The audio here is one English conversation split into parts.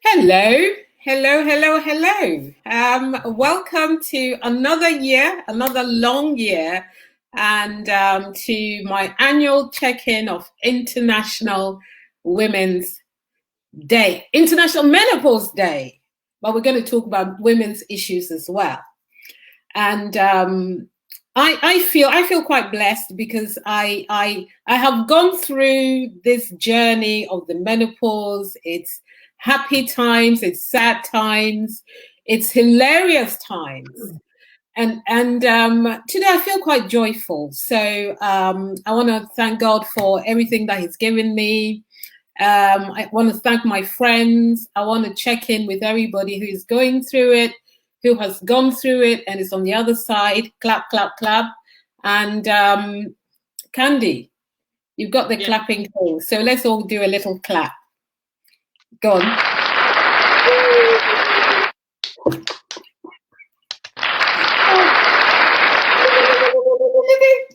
Hello, hello. Welcome to another year, another long year, and to my annual check-in of International Women's Day, International Menopause Day. But we're going to talk about women's issues as well. And I feel quite blessed because I have gone through this journey of the menopause. It's happy times, it's sad times, it's hilarious times. And today I feel quite joyful. So I want to thank God for everything that He's given me. I want to thank my friends. I want to check in with everybody who is going through it, who has gone through it and is on the other side. Clap, clap, clap. And Candy, you've got the clapping thing. So let's all do a little clap. Go on.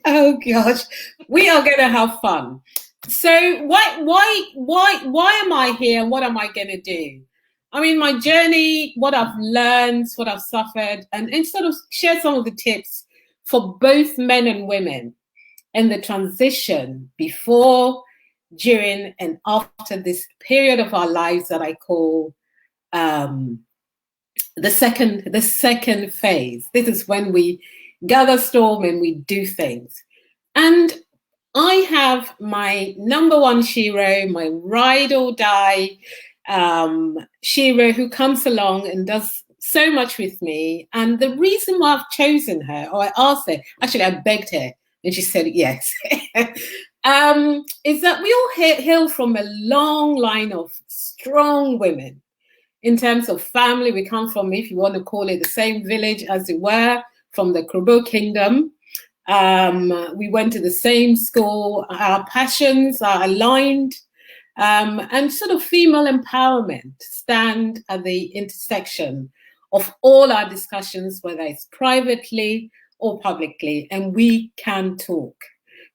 Oh gosh, we are going to have fun. So why am I here? What am I going to do? I mean, my journey, what I've learned, what I've suffered, and sort of share some of the tips for both men and women in the transition before, during, and after this period of our lives that I call the second phase. This is when we gather storm and we do things. And I have my number one shero, my ride or die shero, who comes along and does so much with me. And the reason why I've chosen her, or I asked her, actually I begged her, and she said yes, is that we all hail from a long line of strong women. In terms of family, we come from, if you want to call it, the same village as it were, from the Krobo Kingdom. We went to the same school. Our passions are aligned, and sort of female empowerment stand at the intersection of all our discussions, whether it's privately or publicly, and we can talk.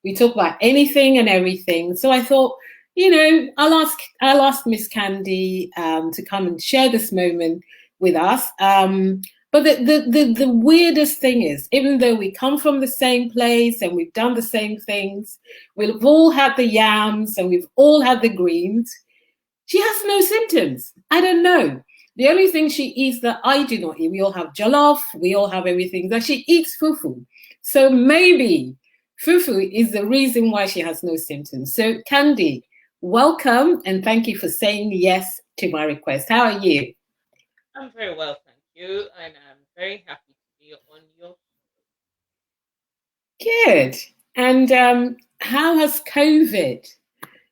We talk about anything and everything. So I thought, I'll ask Miss Candy to come and share this moment with us. But the weirdest thing is, even though we come from the same place and we've done the same things, we've all had the yams and we've all had the greens, she has no symptoms. I don't know. The only thing she eats that I do not eat, we all have jollof, we all have everything, that she eats fufu. So maybe fufu is the reason why she has no symptoms. So Candy, welcome, and thank you for saying yes to my request. How are you? I'm very well, thank you, and I'm very happy to be on your. Good. And how has COVID?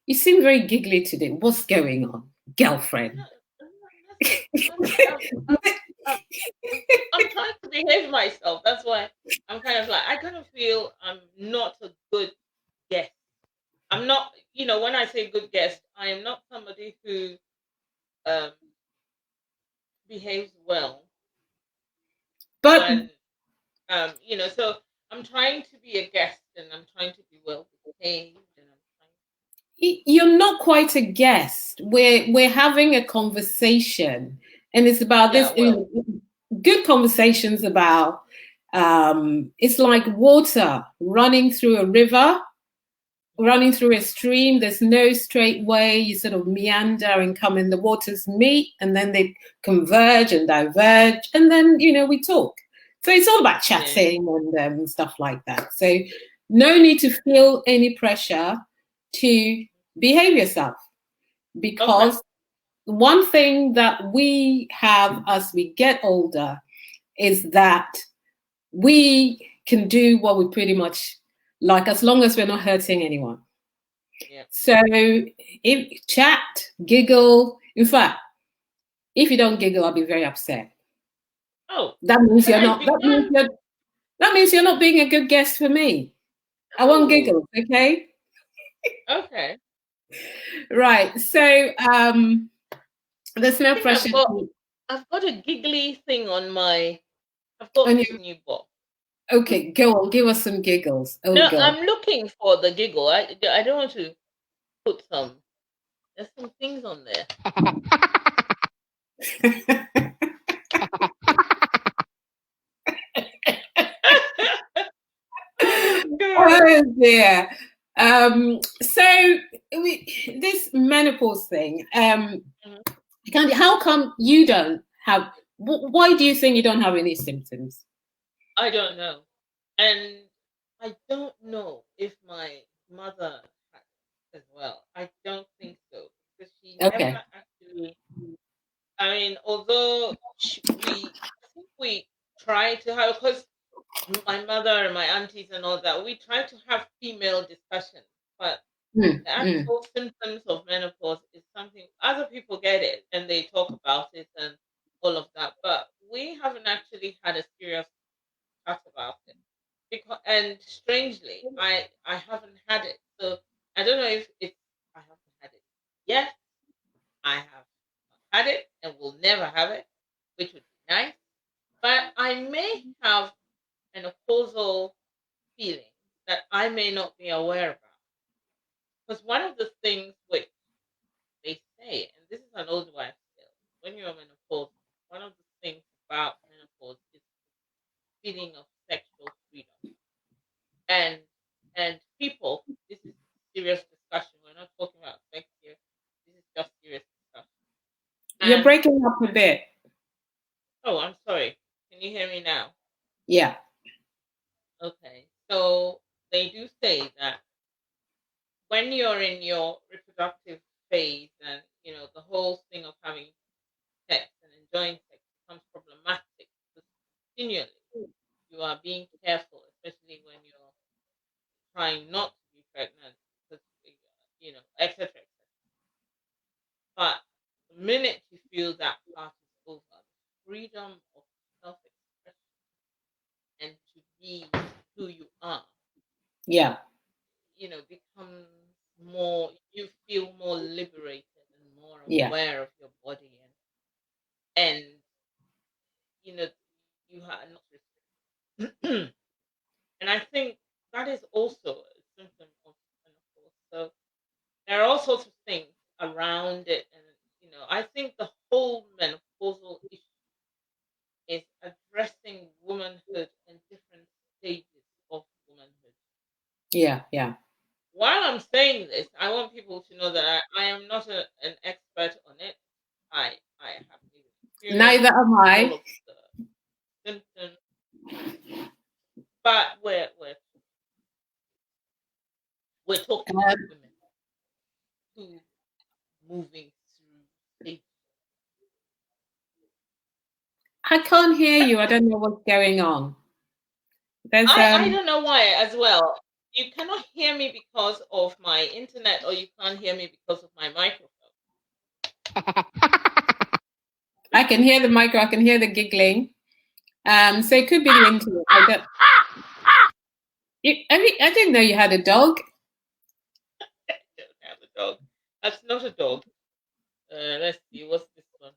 You seem very giggly today. What's going on, girlfriend? I'm trying to behave myself. That's why I'm kind of like I kind of feel I'm not a good guest. I'm not, when I say good guest, I am not somebody who um, behaves well. But So I'm trying to be a guest and I'm trying to be well behaved and I'm trying. You're not quite a guest. We're having a conversation, and it's about this. Good conversations about. It's like water running through a river, running through a stream. There's no straight way. You sort of meander and come in. The waters meet, and then they converge and diverge, and then we talk. So it's all about chatting and stuff like that. So no need to feel any pressure to behave yourself, because one thing that we have as we get older is that we can do what we pretty much like, as long as we're not hurting anyone. So if chat, giggle. In fact, if you don't giggle, I'll be very upset. That means you're not. That means you're not being a good guest for me. I won't giggle, okay? Okay. Right. So there's no pressure. I've got a giggly thing on my. I've got this new box. Okay, go on. Give us some giggles. Oh, no, God. I'm looking for the giggle. I don't want to put some. There's some things on there. Oh dear. So this menopause thing, how come you don't have, why do you think you don't have any symptoms? I don't know. And I don't know if my mother had as well. I don't think so. Because she Okay. never actually, I mean, although I think we try to have, because my mother and my aunties and all that, we try to have female discussions, but the actual symptoms of menopause is something other people get it and they talk about it and all of that, but we haven't actually had a serious chat about it. Because, and strangely, I haven't had it, so I don't know if it's I haven't had it yet. I have not had it and will never have it, which would be nice. But I may have an opposal feeling that I may not be aware about. Because one of the things which they say, and this is an old wives' tale, when you're menopausal, one of the things about menopause is the feeling of sexual freedom. And people, this is serious discussion. We're not talking about sex here. This is just serious discussion. You're breaking up a bit. Oh, I'm sorry. Can you hear me now? Yeah. Okay. So they do say that when you're in your reproductive phase and the whole thing of having sex and enjoying sex becomes problematic because continually you are being careful, especially when you're trying not to be pregnant, because etc. etc. But the minute you feel that part is over, the freedom of self-expression and to be who you are, Yeah. becomes more, you feel more liberated and more aware of your body, and you are not restricted. And I think that is also a symptom of menopause. So there are all sorts of things around it, and I think the whole menopausal issue is addressing womanhood and different stages of womanhood. Yeah, yeah. While I'm saying this, I want people to know that I am not an expert on it. I haven't even experienced Neither am I. all of the symptoms, but we're talking about women who moving through stages. I can't hear you. I don't know what's going on. I don't know why as well. You cannot hear me because of my internet, or you can't hear me because of my microphone. I can hear the micro. I can hear the giggling. So it could be the internet. I didn't know you had a dog. I don't have a dog. That's not a dog. Let's see. What's this one?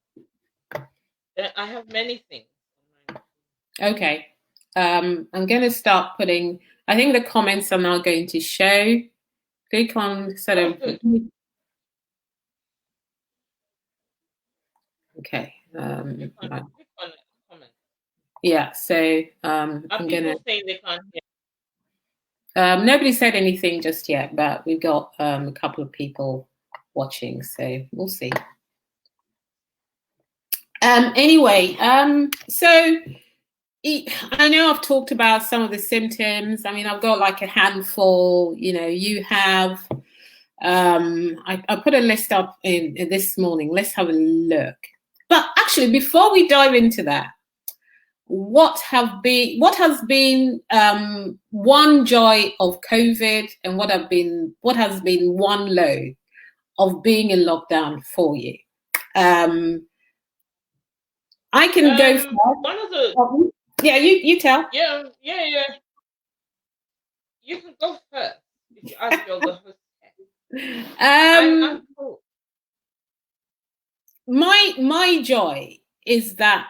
I have many things. Okay. I'm going to start putting, I think the comments are now going to show. Click on sort of. Good. Okay. Click on comment. Yeah. So Are I'm people going to. saying they can't hear? Nobody said anything just yet, but we've got a couple of people watching, so we'll see. Anyway, so I know I've talked about some of the symptoms. I mean, I've got like a handful. You have. I put a list up in this morning. Let's have a look. But actually, before we dive into that, what has been one joy of COVID, and what has been one low of being in lockdown for you? I can go first. One of the you tell. Yeah. You can go first as you're the host. I'm cool. My joy is that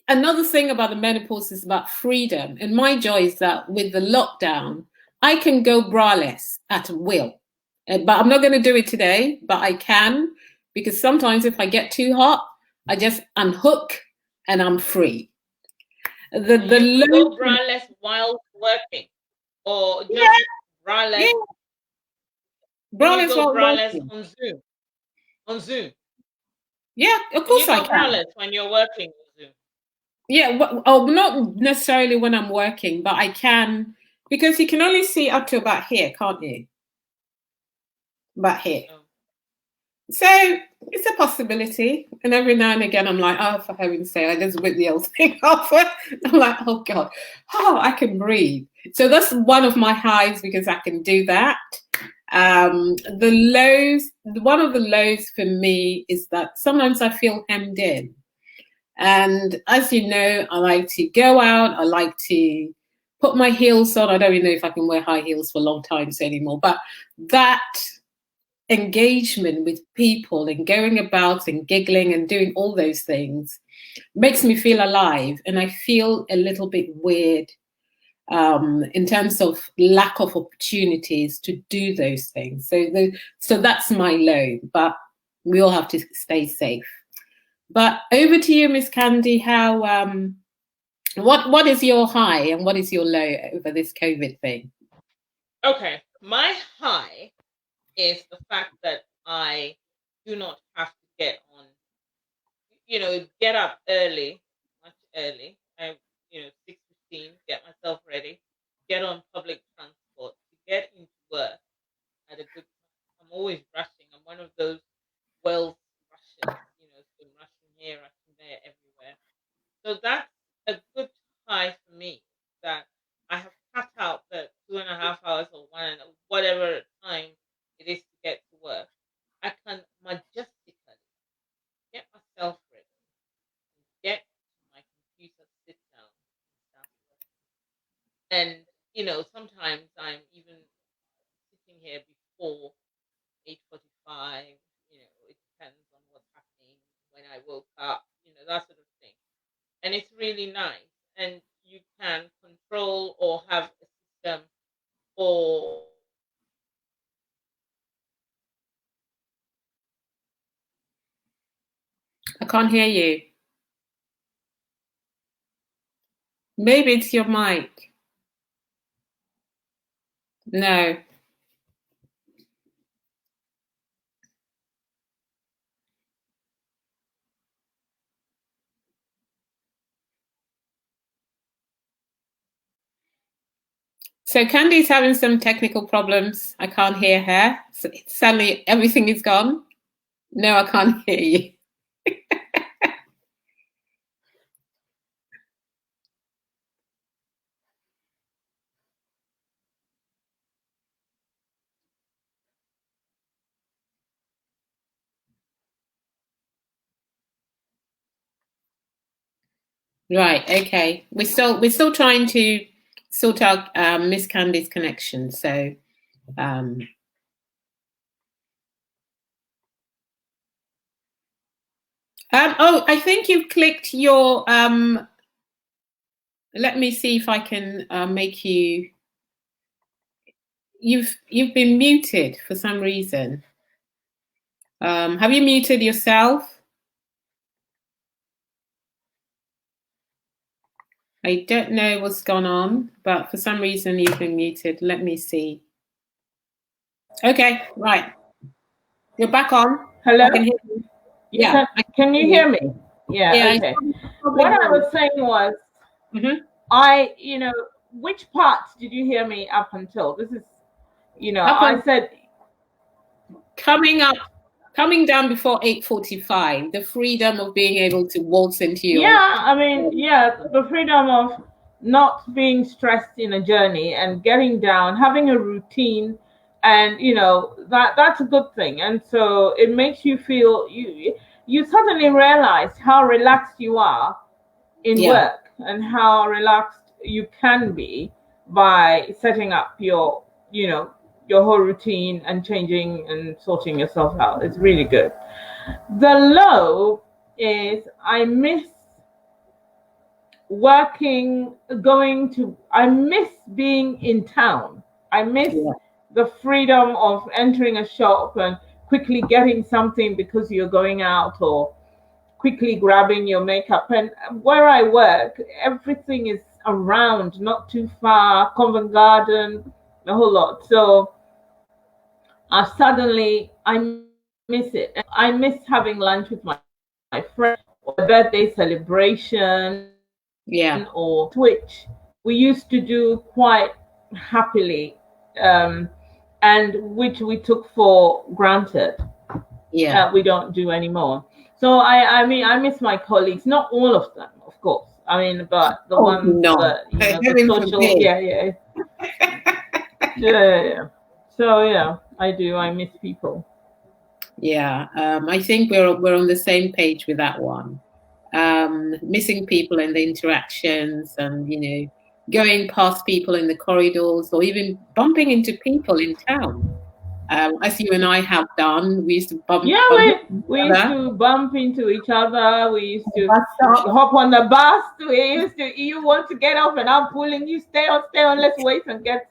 another thing about the menopause is about freedom, and my joy is that with the lockdown, I can go braless at will. But I'm not going to do it today, but I can, because sometimes if I get too hot, I just unhook and I'm free. The you go braless while working, or just braless? Yeah. Braless while working. On Zoom. On Zoom. Yeah, of course I can. Braless when you're working on Zoom. Yeah, not necessarily when I'm working, but I can, because you can only see up to about here, can't you? About here. Oh. So it's a possibility. And every now and again, I'm like, oh, for heaven's sake, I just whip the old thing off. I'm like, oh, God, I can breathe. So that's one of my highs, because I can do that. The lows, one of the lows for me is that sometimes I feel hemmed in. And as you know, I like to go out. I like to put my heels on. I don't even know if I can wear high heels for long times anymore. But that engagement with people and going about and giggling and doing all those things makes me feel alive. And I feel a little bit weird in terms of lack of opportunities to do those things. So that's my low. But we all have to stay safe. But over to you, Miss Candy. How what is your high and what is your low over this COVID thing? Okay, my high is the fact that I do not have to get on, get up early, much early. I 6:15, get myself ready, get on public transport to get into work at a good time. I'm always rushing. I'm one of those rushers, so rushing here, rushing there, everywhere. So that's a good high for me, that I have cut out the 2.5 hours or whatever time it is to get to work. I can majestically get myself ready, get to my computer, sit down, and start working. And sometimes I'm even sitting here before 8:45. It depends on what's happening when I woke up, that sort of thing. And it's really nice. And you can control or have a system or I can't hear you. Maybe it's your mic. No. So Candy's having some technical problems. I can't hear her. So suddenly everything is gone. No, I can't hear you. Right. Okay. We're still trying to sort out Miss Candy's connection. So. I think you've clicked your. Let me see if I can make you. You've been muted for some reason. Have you muted yourself? I don't know what's gone on, but for some reason you've been muted. Let me see. Okay, right. You're back on. Hello? I can hear you. Yeah. Can you hear me? Yeah, okay. What I was saying was, which parts did you hear me up until? This is, I said. Coming down before 8:45, the freedom of being able to waltz into your... the freedom of not being stressed in a journey and getting down, having a routine, and that's a good thing. And so it makes you feel, you suddenly realize how relaxed you are in work and how relaxed you can be by setting up your whole routine and changing and sorting yourself out. It's really good. The low is I miss I miss being in town. I miss the freedom of entering a shop and quickly getting something because you're going out, or quickly grabbing your makeup. And where I work, everything is around, not too far, Covent Garden, a whole lot. So suddenly I miss it. I miss having lunch with my friends, or a birthday celebration, or which we used to do quite happily, and which we took for granted. We don't do anymore. So I mean, I miss my colleagues, not all of them, of course. I mean, but the ones that, the social, yeah. So yeah, I do. I miss people. Yeah, I think we're on the same page with that one. Missing people and the interactions, and going past people in the corridors, or even bumping into people in town. As you and I have done, we used to bump. Yeah, we used to bump into each other. We used to hop on the bus. You want to get off, and I'm pulling you. Stay on. Let's wait and get.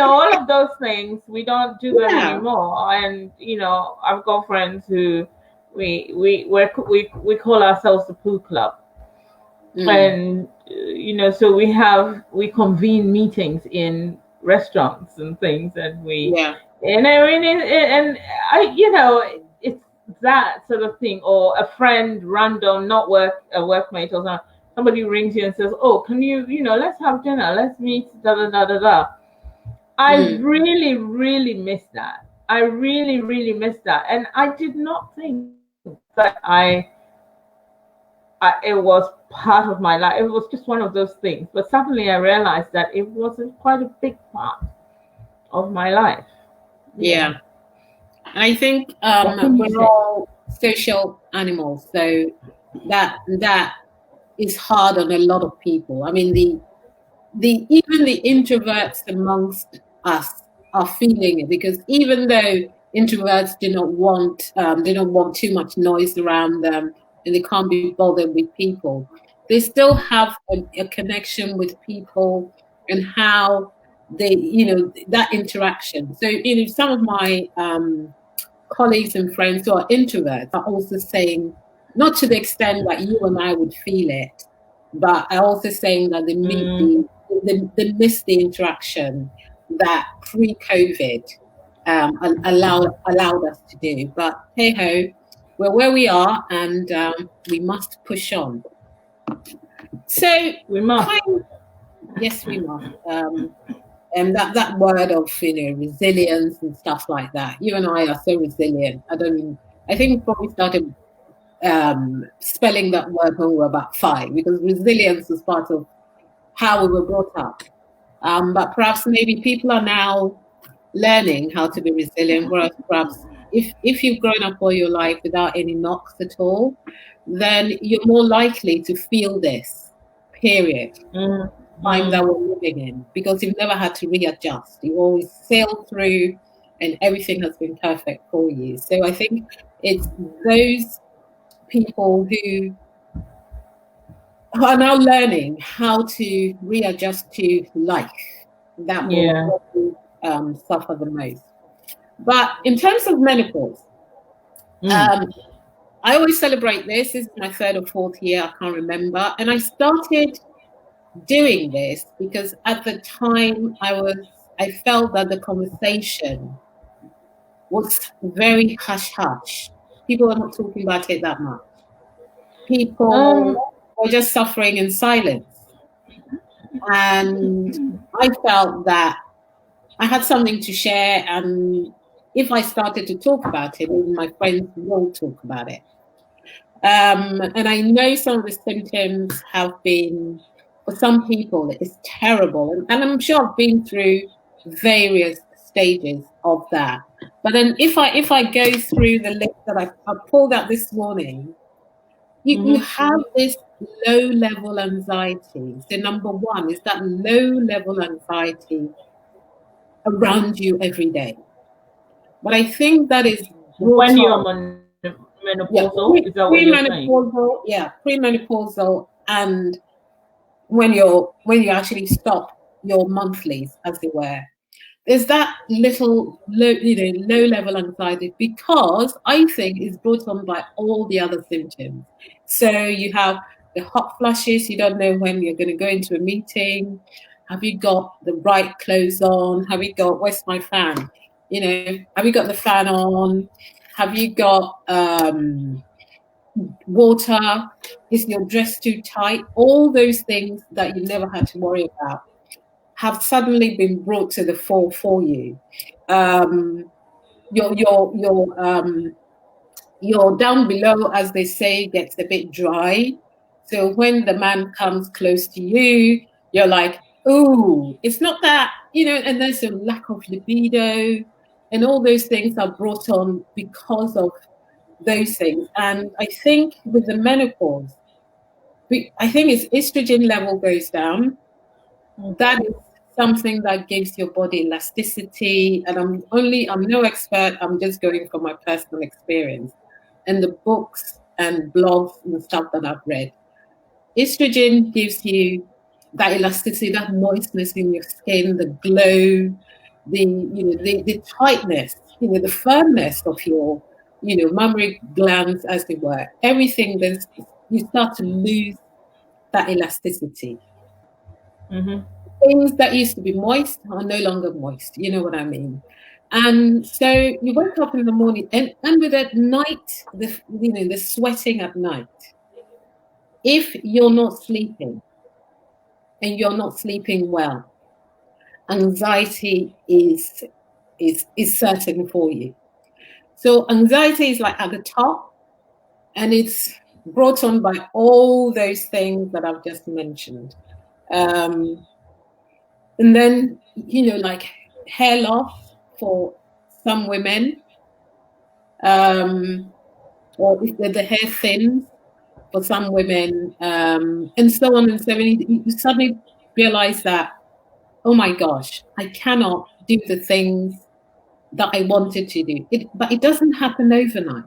All of those things. We don't do them anymore. And I've got friends who we call ourselves the poo club, and so we convene meetings in restaurants and things, and and I mean, it's that sort of thing. Or a friend, random, not a workmate or something. Somebody rings you and says, "Oh, can you, let's have dinner. Let's meet." Da da da da da. I really, really miss that. I really, really miss that, and I did not think that it was part of my life. It was just one of those things. But suddenly I realized that it was quite a big part of my life. Yeah. I think we're all social animals, so that is hard on a lot of people. I mean, even the introverts amongst us are feeling it, because even though introverts do not want too much noise around them, and they can't be bothered with people, they still have a connection with people, and how they, that interaction. So, some of my colleagues and friends who are introverts are also saying, not to the extent that you and I would feel it, but are also saying that they miss the interaction that pre-COVID allowed us to do. But hey ho, we're where we are, and we must push on. So we must. Yes, we must. And that word of resilience and stuff like that. You and I are so resilient. I think we probably started spelling that word when we were about 5, because resilience was part of how we were brought up. But perhaps maybe people are now learning how to be resilient, whereas perhaps if you've grown up all your life without any knocks at all, then you're more likely to feel this period time that we're living in, because you've never had to readjust. You always sail through and everything has been perfect for you. So I think it's those people who are now learning how to readjust to life that will suffer the most. But in terms of menopause, I always celebrate this. This is my 3rd or 4th year, I can't remember. And I started doing this because at the time I felt that the conversation was very hush-hush. People are not talking about it that much. People were just suffering in silence. And I felt that I had something to share, and if I started to talk about it, even my friends won't talk about it. And I know some of the symptoms have been, for some people, it's terrible. And I'm sure I've been through various stages of that. But then if I go through the list that I pulled out this morning, you have this low-level anxiety. So number 1 is that low-level anxiety around you every day. But I think that is when you're menopausal, is that what you're saying? Yeah, premenopausal, and when you actually stop your monthlies, as they were. there's that little low level anxiety, because I think it's brought on by all the other symptoms. So you have the hot flushes, you don't know when you're going to go into a meeting. Have you got the right clothes on? Have you got, where's my fan? Have you got the fan on? Have you got water? Is your dress too tight? All those things that you never had to worry about have suddenly been brought to the fore for you. Your down below, as they say, gets a bit dry. So when the man comes close to you, you're like, "Ooh, it's not that," and there's a lack of libido, and all those things are brought on because of those things. And I think with the menopause, I think its estrogen level goes down. That is something that gives your body elasticity. And I'm no expert. I'm just going from my personal experience and the books and blogs and stuff that I've read. Estrogen gives you that elasticity, that moistness in your skin, the glow, the tightness, the firmness of your, mammary glands, as it were. Everything, you start to lose that elasticity. Mm-hmm. Things that used to be moist are no longer moist. You know what I mean? And so you wake up in the morning, and with at night, the sweating at night. If you're not sleeping, and you're not sleeping well, anxiety is certain for you. So anxiety is like at the top, and it's brought on by all those things that I've just mentioned. And then, like hair loss for some women, or if the hair thins for some women, and so on and so on. You suddenly realize that, oh my gosh, I cannot do the things that I wanted to do. But it doesn't happen overnight.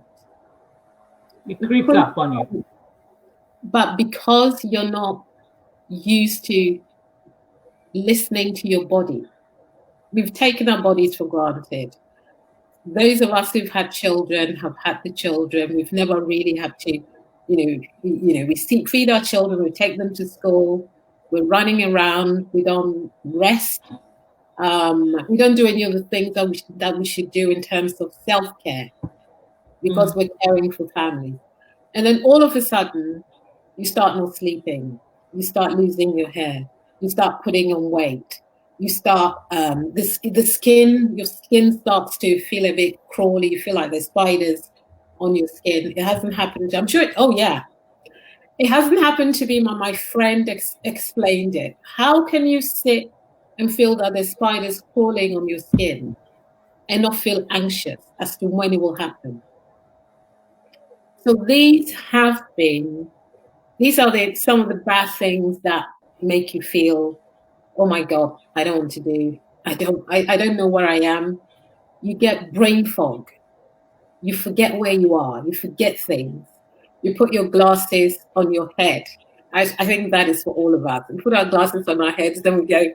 It creeps up on you. But because you're not used to listening to your body, we've taken our bodies for granted. Those of us who've had children have had the children. We've never really had to, we feed our children, we take them to school, we're running around, we don't rest. We don't do any of the things that we should do in terms of self-care, because we're caring for families. And then all of a sudden, you start not sleeping, you start losing your hair, you start putting on weight, you start, your skin starts to feel a bit crawly, you feel like there's spiders on your skin. It hasn't happened, I'm sure, it hasn't happened to me. My friend explained it. How can you sit and feel that there's spiders crawling on your skin and not feel anxious as to when it will happen? So these are some of the bad things that make you feel, oh my God, I don't want to do. I don't know where I am. You get brain fog. You forget where you are. You forget things. You put your glasses on your head. I think that is for all of us. We put our glasses on our heads, then we go,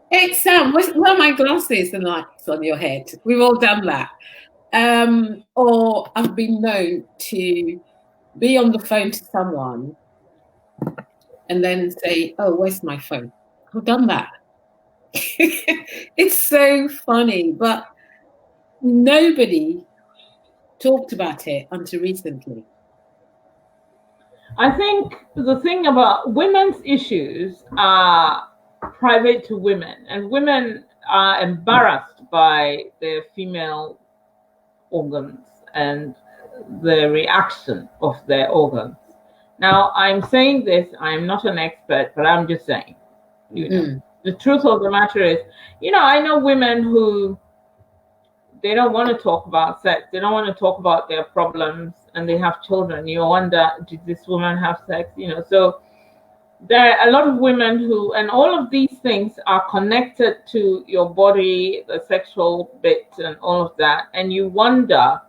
hey, Sam, where are my glasses? And it's on your head. We've all done that. Or I've been known to be on the phone to someone and then say, oh, where's my phone? I've done that. It's so funny, but nobody talked about it until recently. I think the thing about women's issues are private to women, and women are embarrassed by their female organs and the reaction of their organs. Now, I'm saying this, I'm not an expert, but I'm just saying, the truth of the matter is, I know women who, they don't want to talk about sex. They don't want to talk about their problems, and they have children. You wonder, did this woman have sex? So there are a lot of women who, and all of these things are connected to your body, the sexual bit and all of that. And you wonder,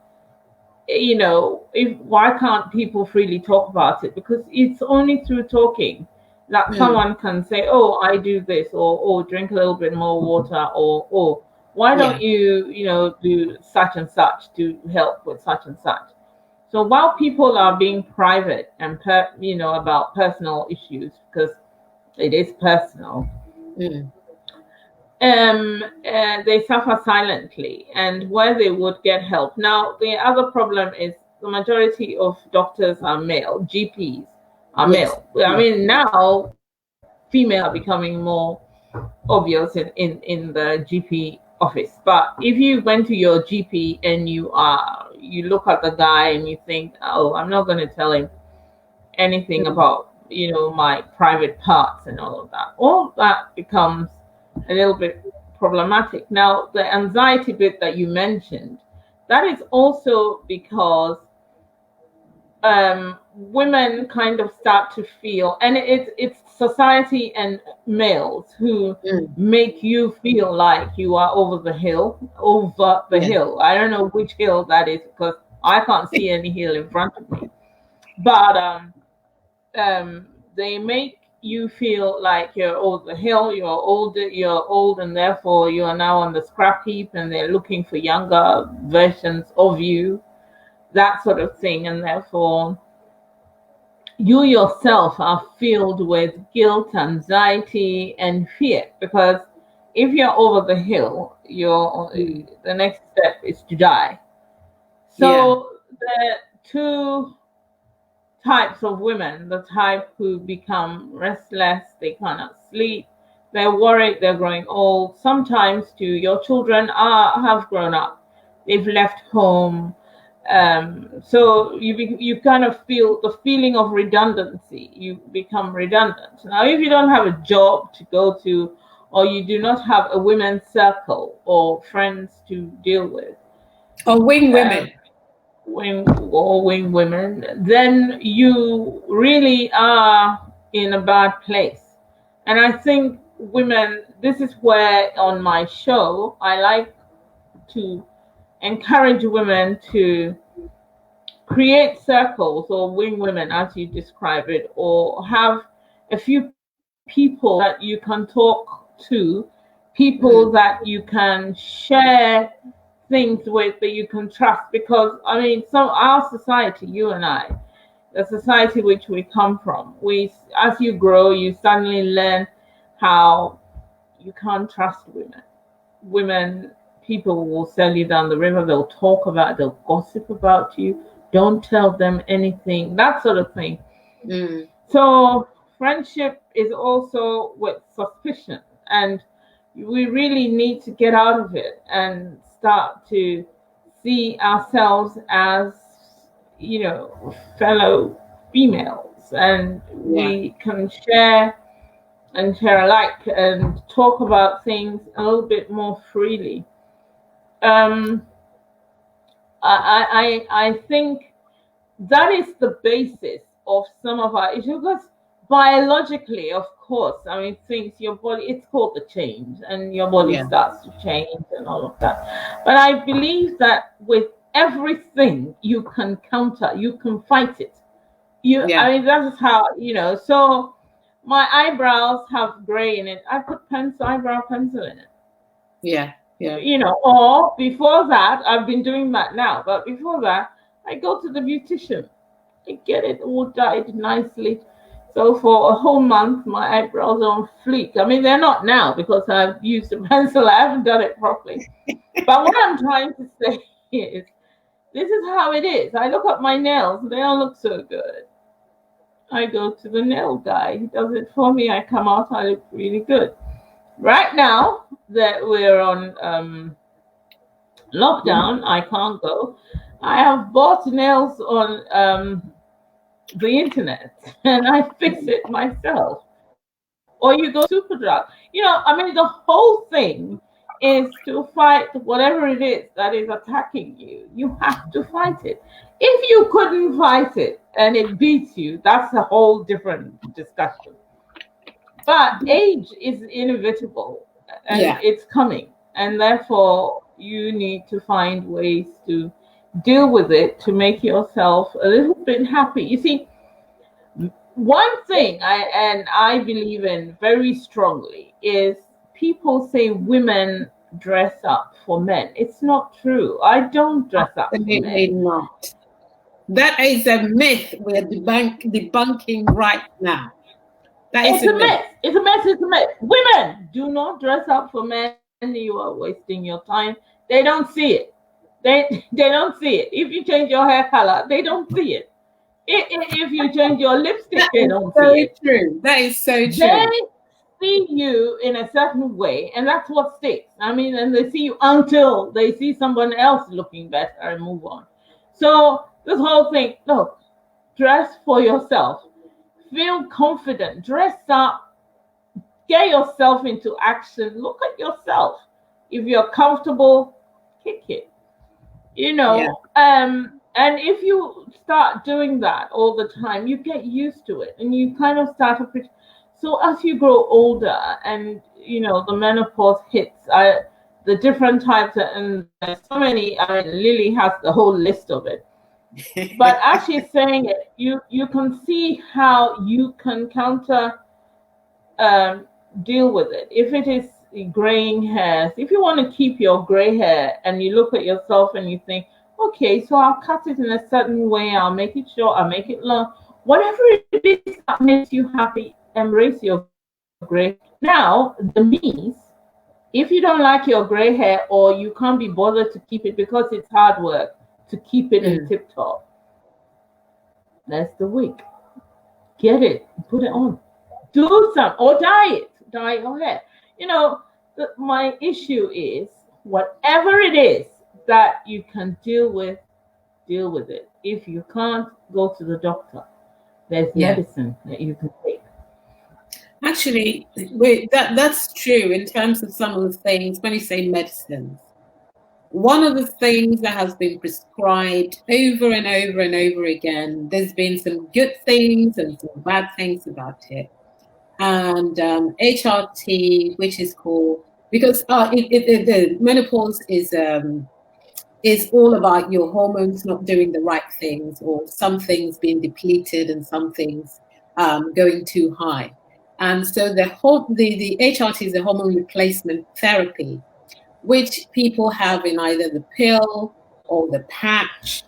why can't people freely talk about it? Because it's only through talking that someone can say, oh, I do this, or drink a little bit more water, or Why Yeah. don't you, do such and such to help with such and such? So while people are being private and about personal issues, because it is personal, they suffer silently, and where they would get help. Now, the other problem is the majority of doctors are male, GPs are Yes. male. I mean, now female are becoming more obvious in the GP office. But if you went to your GP and you look at the guy and you think, oh, I'm not going to tell him anything about my private parts and all that becomes a little bit problematic. Now, the anxiety bit that you mentioned, that is also because women kind of start to feel, and it's society and males who make you feel like you are over the hill. I don't know which hill that is, because I can't see any hill in front of me. But they make you feel like you're over the hill, you're old, and therefore you are now on the scrap heap, and they're looking for younger versions of you, that sort of thing. And therefore you yourself are filled with guilt, anxiety, and fear, because if you're over the hill, the next step is to die. So the two types of women, the type who become restless, they cannot sleep, they're worried, they're growing old. Sometimes too, your children have grown up, they've left home. So you kind of feel the feeling of redundancy. You become redundant. Now, if you don't have a job to go to, or you do not have a women's circle or friends to deal with, or wing women, then you really are in a bad place. And I think women, this is where on my show I like to encourage women to create circles or wing women, as you describe it, or have a few people that you can talk to, people that you can share things with, that you can trust. Because I mean, our society, you and I, the society which we come from, as you grow, you suddenly learn how you can't trust women. People will sell you down the river, they'll gossip about you, don't tell them anything, that sort of thing. So friendship is also with suspicion, and we really need to get out of it and start to see ourselves as, fellow females, and we can share alike and talk about things a little bit more freely. I think that is the basis of some of our issues, because biologically, of course, I mean, your body, it's called the change, and your body starts to change and all of that. But I believe that with everything you can counter, you can fight it. I mean, that is how, so my eyebrows have gray in it, I put eyebrow pencil in it. Or before that, I've been doing that now, but before that, I go to the beautician. I get it all dyed nicely. So for a whole month, my eyebrows are on fleek. I mean, they're not now because I've used a pencil. I haven't done it properly. But what I'm trying to say is, this is how it is. I look at my nails. They don't look so good. I go to the nail guy. He does it for me. I come out. I look really good. Right now that we're on lockdown, I can't go. I have bought nails on the internet, and I fix it myself. Or you go to Superdrug. I mean, the whole thing is to fight whatever it is that is attacking you. You have to fight it. If you couldn't fight it and it beats you, that's a whole different discussion. But age is inevitable, and it's coming, and therefore you need to find ways to deal with it to make yourself a little bit happy. You see, one thing I believe in very strongly is, people say women dress up for men. It's not true. I don't dress up for Absolutely men. not. That is a myth we're debunking right now. That is It's a myth. It's a myth. It's a myth. Women, do not dress up for men. You are wasting your time. They don't see it. They don't see it. If you change your hair color, they don't see it. If you change your lipstick, they don't see it. True. That is so true. They see you in a certain way, and that's what sticks. I mean, and they see you until they see someone else looking better and move on. So this whole thing, look, dress for yourself. Feel confident. Dress up. Get yourself into action. Look at yourself. If you're comfortable, kick it. And if you start doing that all the time, you get used to it, and you kind of start to. So as you grow older, and the menopause hits, the different types, and there's so many. I mean, Lily has the whole list of it. But as she's saying it, you can see how you can deal with it. If it is graying hairs, if you want to keep your gray hair, and you look at yourself and you think, okay, so I'll cut it in a certain way, I'll make it short, I'll make it long, whatever it is that makes you happy, embrace your gray. Now, the means, if you don't like your gray hair, or you can't be bothered to keep it because it's hard work to keep it in tip top, that's the wig. Get it, put it on, do some, or dye your hair. My issue is, whatever it is that you can deal with it. If you can't, go to the doctor. There's medicine that you can take. Actually, that's true in terms of some of the things. When you say medicines, one of the things that has been prescribed over and over and over again, there's been some good things and some bad things about it. And HRT, which is called, because the menopause is all about your hormones not doing the right things, or some things being depleted and some things going too high. And so the HRT is a hormone replacement therapy, which people have in either the pill or the patch.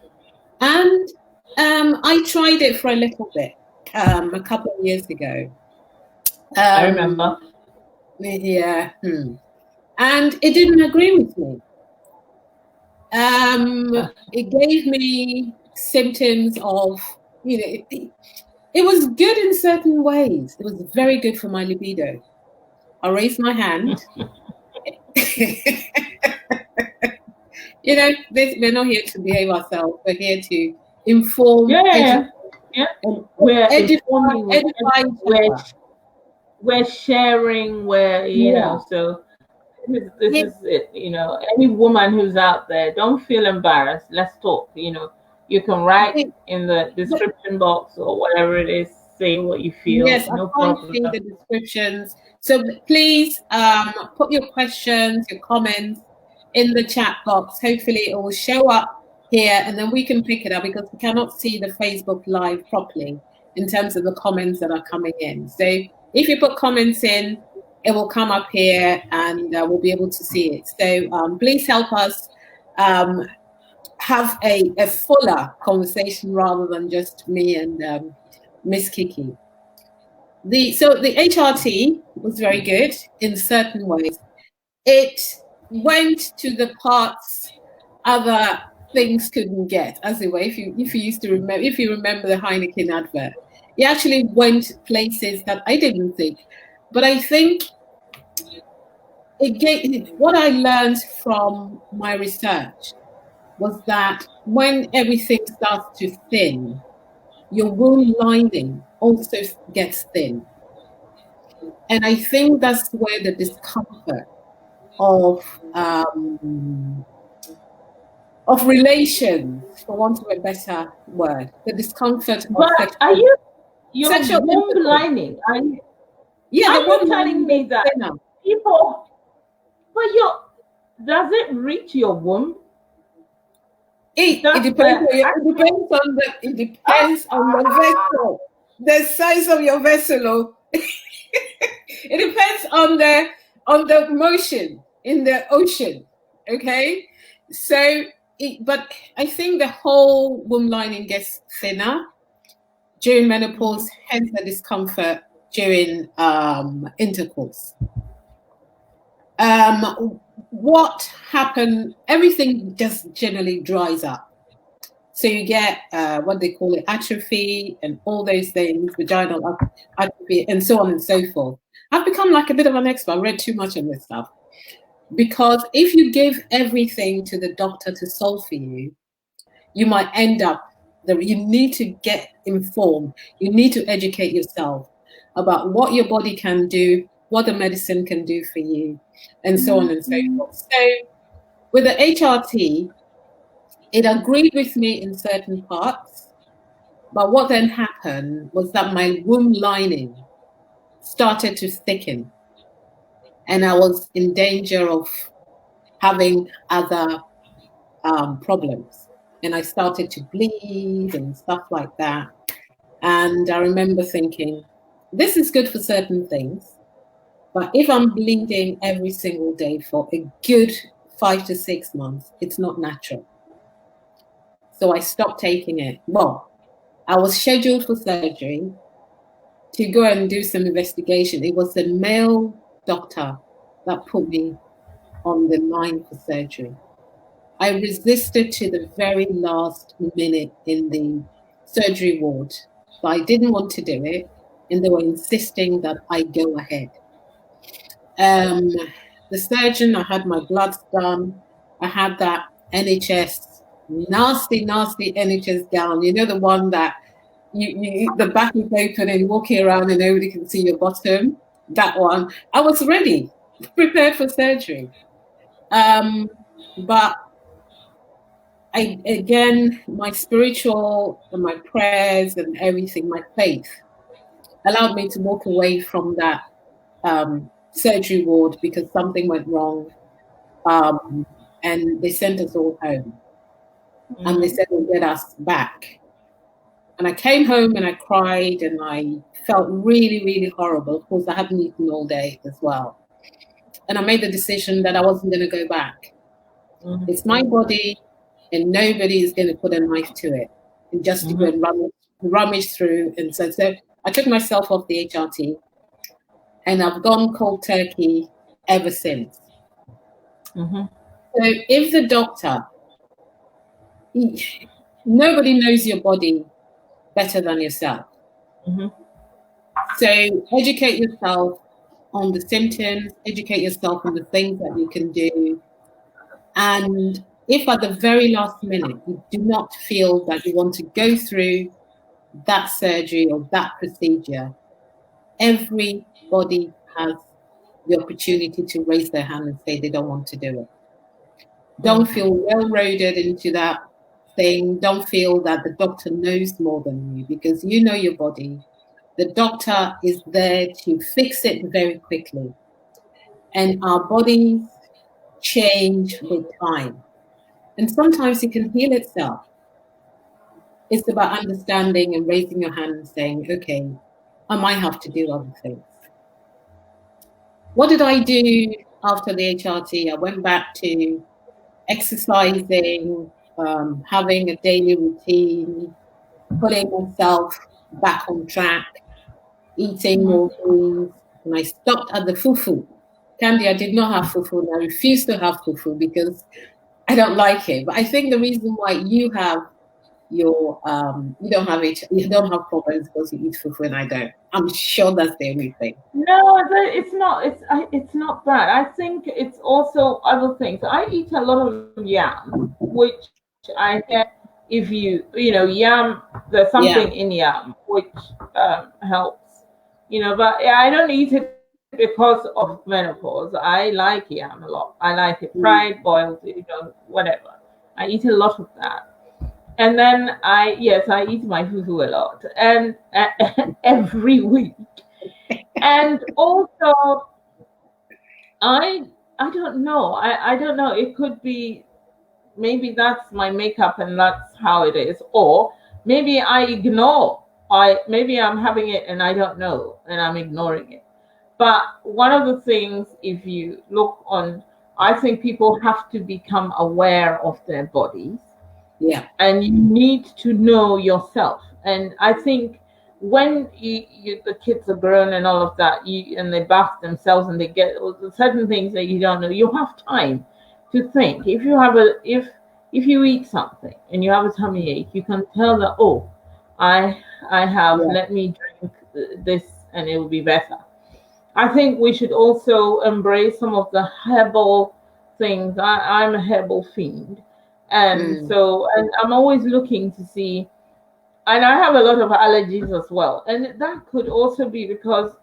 And I tried it for a little bit a couple of years ago. I remember. Yeah. And it didn't agree with me. It gave me symptoms of, it was good in certain ways. It was very good for my libido. I raised my hand. We're not here to behave ourselves. We're here to inform. We're sharing. So this is it. Any woman who's out there, don't feel embarrassed. Let's talk. You can write in the description box or whatever it is. Say what you feel. Yes, no I can't see the descriptions. So please put your questions, your comments in the chat box. Hopefully it will show up here, and then we can pick it up, because we cannot see the Facebook Live properly in terms of the comments that are coming in. So if you put comments in, it will come up here, and we'll be able to see it. So please help us have a fuller conversation rather than just me and Miss Kiki. So the HRT was very good in certain ways. It went to the parts other things couldn't get, as it were. If you remember the Heineken advert, it actually went places that I didn't think. But I think what I learned from my research was that when everything starts to thin, your womb lining also gets thin. And I think that's where the discomfort of relations, for want of a better word, the discomfort of sexual. Are you your womb lining? Are you telling me that people? But does it reach your womb? It depends. It depends on the vessel, the size of your vessel. It depends on the motion. in the ocean. Okay, so but I think the whole womb lining gets thinner during menopause, hence the discomfort during intercourse. What happened? Everything just generally dries up. So you get what they call it, atrophy and all those things, vaginal atrophy and so on and so forth. I've become like a bit of an expert. I read too much on this stuff. Because if you give everything to the doctor to solve for you, you might end up, you need to get informed. You need to educate yourself about what your body can do, what the medicine can do for you, and so on and so forth. So with the HRT, it agreed with me in certain parts, but what then happened was that my womb lining started to thicken, and I was in danger of having other problems. And I started to bleed and stuff like that. And I remember thinking, this is good for certain things, but if I'm bleeding every single day for a good 5 to 6 months, it's not natural. So I stopped taking it. Well, I was scheduled for surgery to go and do some investigation. It was a male doctor that put me on the line for surgery. I resisted to the very last minute in the surgery ward, but I didn't want to do it, and they were insisting that I go ahead. The surgeon, I had my bloods done. I had that NHS, nasty NHS gown. You know, the one that the back is open and walking around and nobody can see your bottom. That one. I was ready, prepared for surgery. But again, my spiritual and my prayers and everything, my faith, allowed me to walk away from that surgery ward because something went wrong. And they sent us all home. And they said they'll get us back. And I came home and I cried and I felt really horrible. Of course, I hadn't eaten all day as well. And I made the decision that I wasn't going to go back. It's my body, and nobody is going to put a knife to it and just to go and rummage through. And so I took myself off the HRT, and I've gone cold turkey ever since. So if the doctor, nobody knows your body better than yourself. So educate yourself on the symptoms, educate yourself on the things that you can do. And if at the very last minute you do not feel that you want to go through that surgery or that procedure, everybody has the opportunity to raise their hand and say they don't want to do it. Don't feel railroaded into that thing. Don't feel that the doctor knows more than you, because you know your body. The doctor is there to fix it very quickly. And our bodies change with time. And sometimes it can heal itself. It's about understanding and raising your hand and saying, okay, I might have to do other things. What did I do after the HRT? I went back to exercising, having a daily routine, putting myself back on track, eating more things, and I stopped at the fufu. Candy, I did not have fufu, and I refused to have fufu because I don't like it. But I think the reason why you have your you don't have problems because you eat fufu and I don't. I'm sure that's the only thing. No, it's not. It's not that. I think it's also other things. I eat a lot of yam, which I get if you yam. There's something in yam which helps. But I don't eat it because of menopause. I like yam a lot. I like it fried, boiled, whatever. I eat a lot of that. And then I eat my fufu a lot, and every week. And also, I don't know. I don't know. It could be, maybe that's my makeup and that's how it is, or maybe I ignore. Maybe I'm having it and I don't know, and I'm ignoring it. But one of the things, if you look on I think people have to become aware of their bodies. Yeah. And you need to know yourself. And I think when the kids are grown and all of that, and they bath themselves and they get certain things that you don't know, you have time to think. If you eat something and you have a tummy ache, you can tell that, oh, I have, Yeah. let me drink this and it will be better. I think we should also embrace some of the herbal things. I'm a herbal fiend. And so, and I'm always looking to see, and I have a lot of allergies as well. And that could also be because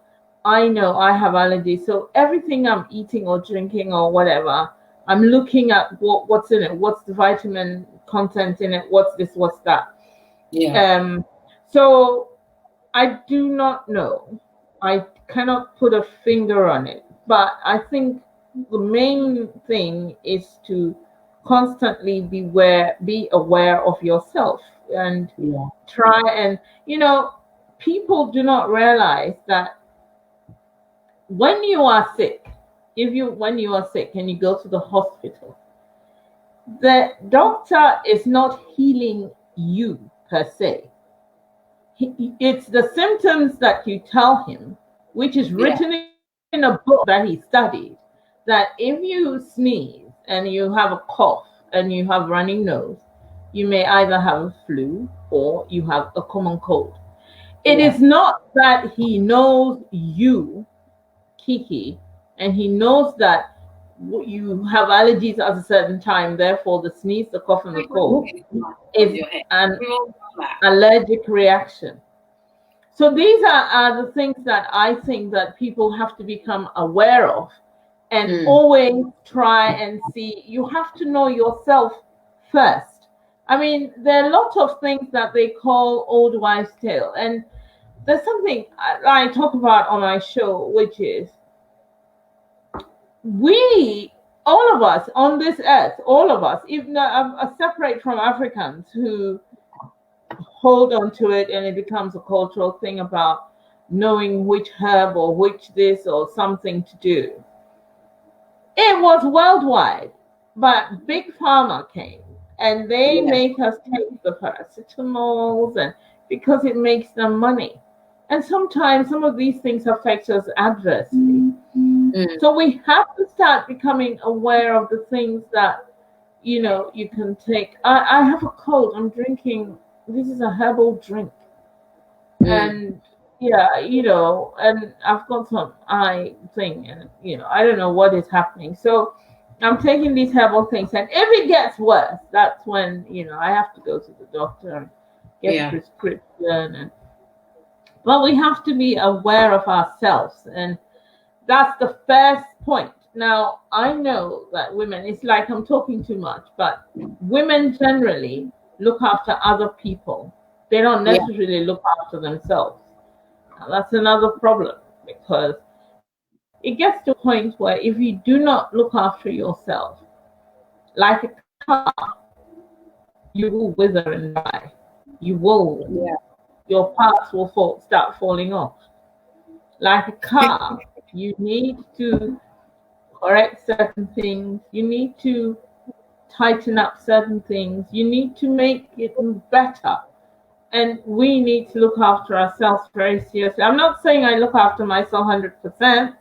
I know I have allergies. So everything I'm eating or drinking or whatever, I'm looking at what's in it, what's the vitamin content in it, what's this, what's that. Yeah. So I do not know. I cannot put a finger on it, but I think the main thing is to constantly be aware of yourself and Yeah. try and people do not realize that when you are sick, when you are sick and you go to the hospital, the doctor is not healing you per se. It's the symptoms that you tell him, which is written in a book that he studied, that if you sneeze and you have a cough and you have running nose, you may either have a flu or you have a common cold. It is not that he knows you, Kiki, and he knows that you have allergies at a certain time, therefore the sneeze, the cough, and the cold is an allergic reaction. So these are the things that I think that people have to become aware of and always try and see. You have to know yourself first. I mean, there are lots of things that they call old wives' tale. And there's something I talk about on my show, which is all of us on this earth, all of us, even separate from Africans who hold on to it and it becomes a cultural thing about knowing which herb or which this or something to do. It was worldwide, but Big Pharma came and they make us take the paracetamols and because it makes them money. And sometimes some of these things affect us adversely. So we have to start becoming aware of the things that, you can take. I have a cold. I'm drinking. This is a herbal drink. And and I've got some eye thing and, I don't know what is happening. So I'm taking these herbal things. And if it gets worse, that's when, I have to go to the doctor and get a prescription. But we have to be aware of ourselves. And that's the first point. Now, I know that women, it's like I'm talking too much, but women generally look after other people. They don't necessarily look after themselves. Now, that's another problem because it gets to a point where if you do not look after yourself, like a car, you will wither and die. You will. Your parts will start falling off. Like a car, you need to correct certain things. You need to tighten up certain things. You need to make it better. And we need to look after ourselves very seriously. I'm not saying I look after myself 100%.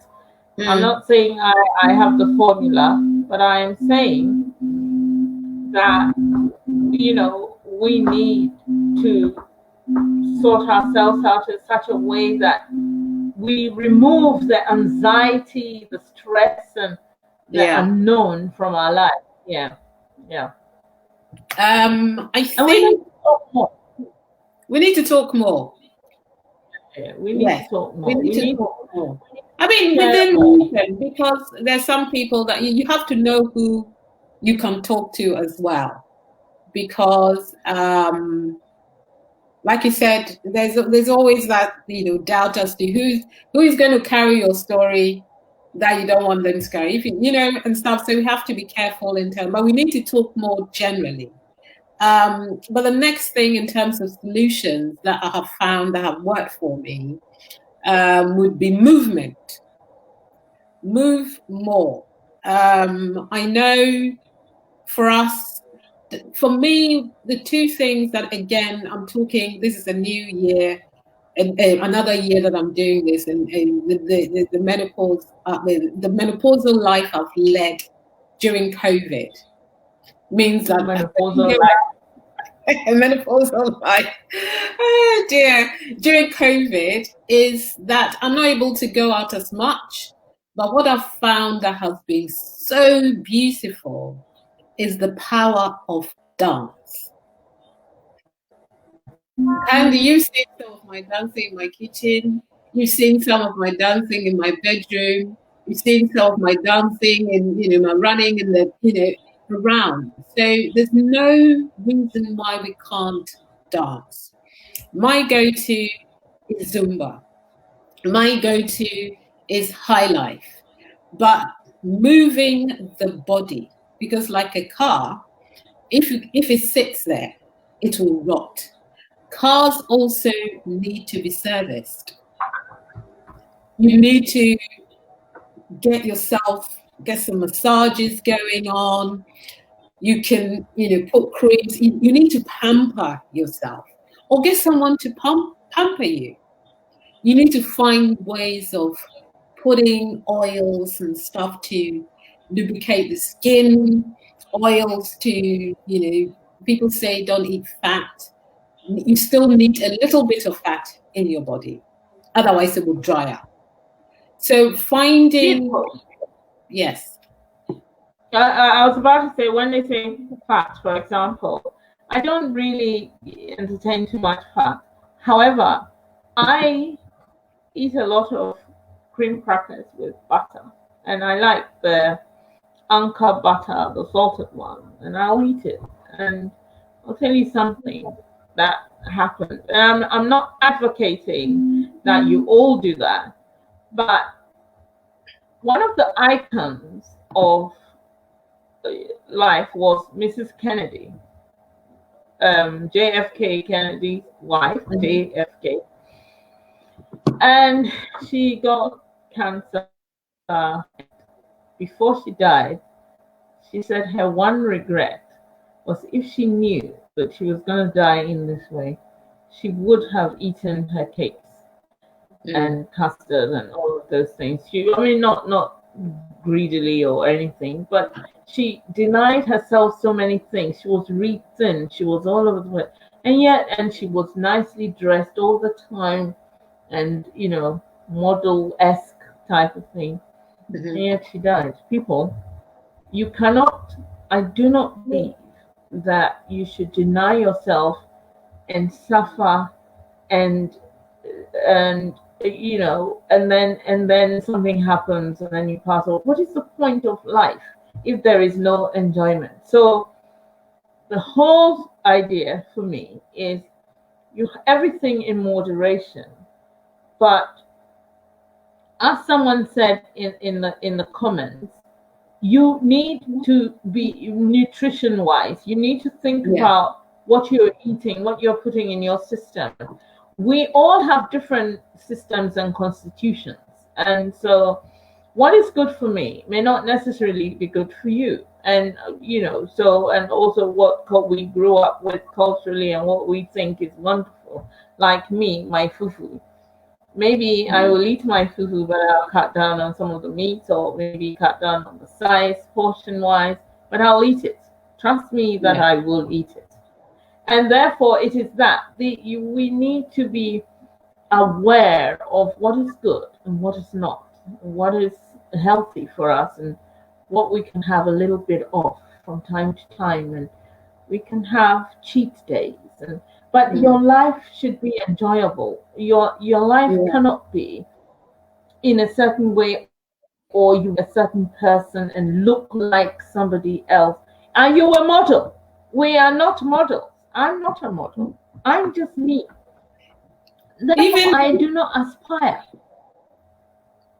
I'm not saying I have the formula, but I am saying that, we need to sort ourselves out in such a way that we remove the anxiety, the stress, and the unknown from our life. I think we need to talk more. We need to talk more. We need to talk more. I mean, within reason, because there's some people that you have to know who you can talk to as well. Because, like you said, there's always that doubt as to who is going to carry your story that you don't want them to carry, and stuff. So we have to be careful in terms, but we need to talk more generally. But the next thing in terms of solutions that I have found that have worked for me would be movement. Move more. I know for us, for me, the two things that, again, I'm talking, this is a new year, and another year that I'm doing this, and the menopause, the menopausal life I've led during COVID means that Menopausal life. a menopausal life, oh dear, during COVID is that I'm not able to go out as much. But what I've found that has been so beautiful is the power of dance. And you've seen some of my dancing in my kitchen. You've seen some of my dancing in my bedroom. You've seen some of my dancing and my running in the around. So there's no reason why we can't dance. My go-to is Zumba. My go-to is high life. But moving the body, because like a car, if it sits there, it will rot. Cars also need to be serviced. You need to get some massages going on. You can, put creams. You need to pamper yourself, or get someone to pamper you. You need to find ways of putting oils and stuff to lubricate the skin, oils to, people say don't eat fat. You still need a little bit of fat in your body. Otherwise, it will dry up. So finding, yes. I was about to say, when they say fat, for example, I don't really entertain too much fat. However, I eat a lot of cream crackers with butter, and I like the uncut butter, the salted one, and I'll eat it. And I'll tell you something that happened. I'm not advocating that you all do that, but one of the icons of life was Mrs. Kennedy, JFK Kennedy's wife, JFK, and she got cancer. Before she died, she said her one regret was if she knew that she was going to die in this way, she would have eaten her cakes and custard and all of those things. Not greedily or anything, but she denied herself so many things. She was really thin. She was all over the place, and she was nicely dressed all the time, and model-esque type of thing. And yet she died. People, I do not believe that you should deny yourself and suffer and then something happens and then you pass away. What is the point of life if there is no enjoyment? So the whole idea for me is everything in moderation. But as someone said in the comments, you need to be nutrition wise. You need to think about what you're eating, what you're putting in your system. We all have different systems and constitutions. And so what is good for me may not necessarily be good for you. And, and also what we grew up with culturally and what we think is wonderful. Like me, my fufu. Maybe I will eat my fufu, but I'll cut down on some of the meats, or maybe cut down on the size, portion-wise, but I'll eat it. Trust me that I will eat it. And therefore, it is that we need to be aware of what is good and what is not, what is healthy for us, and what we can have a little bit of from time to time, and we can have cheat days. But your life should be enjoyable. Your life cannot be in a certain way, or you a certain person and look like somebody else. Are you a model? We are not models. I'm not a model. I'm just me. Therefore, I do not aspire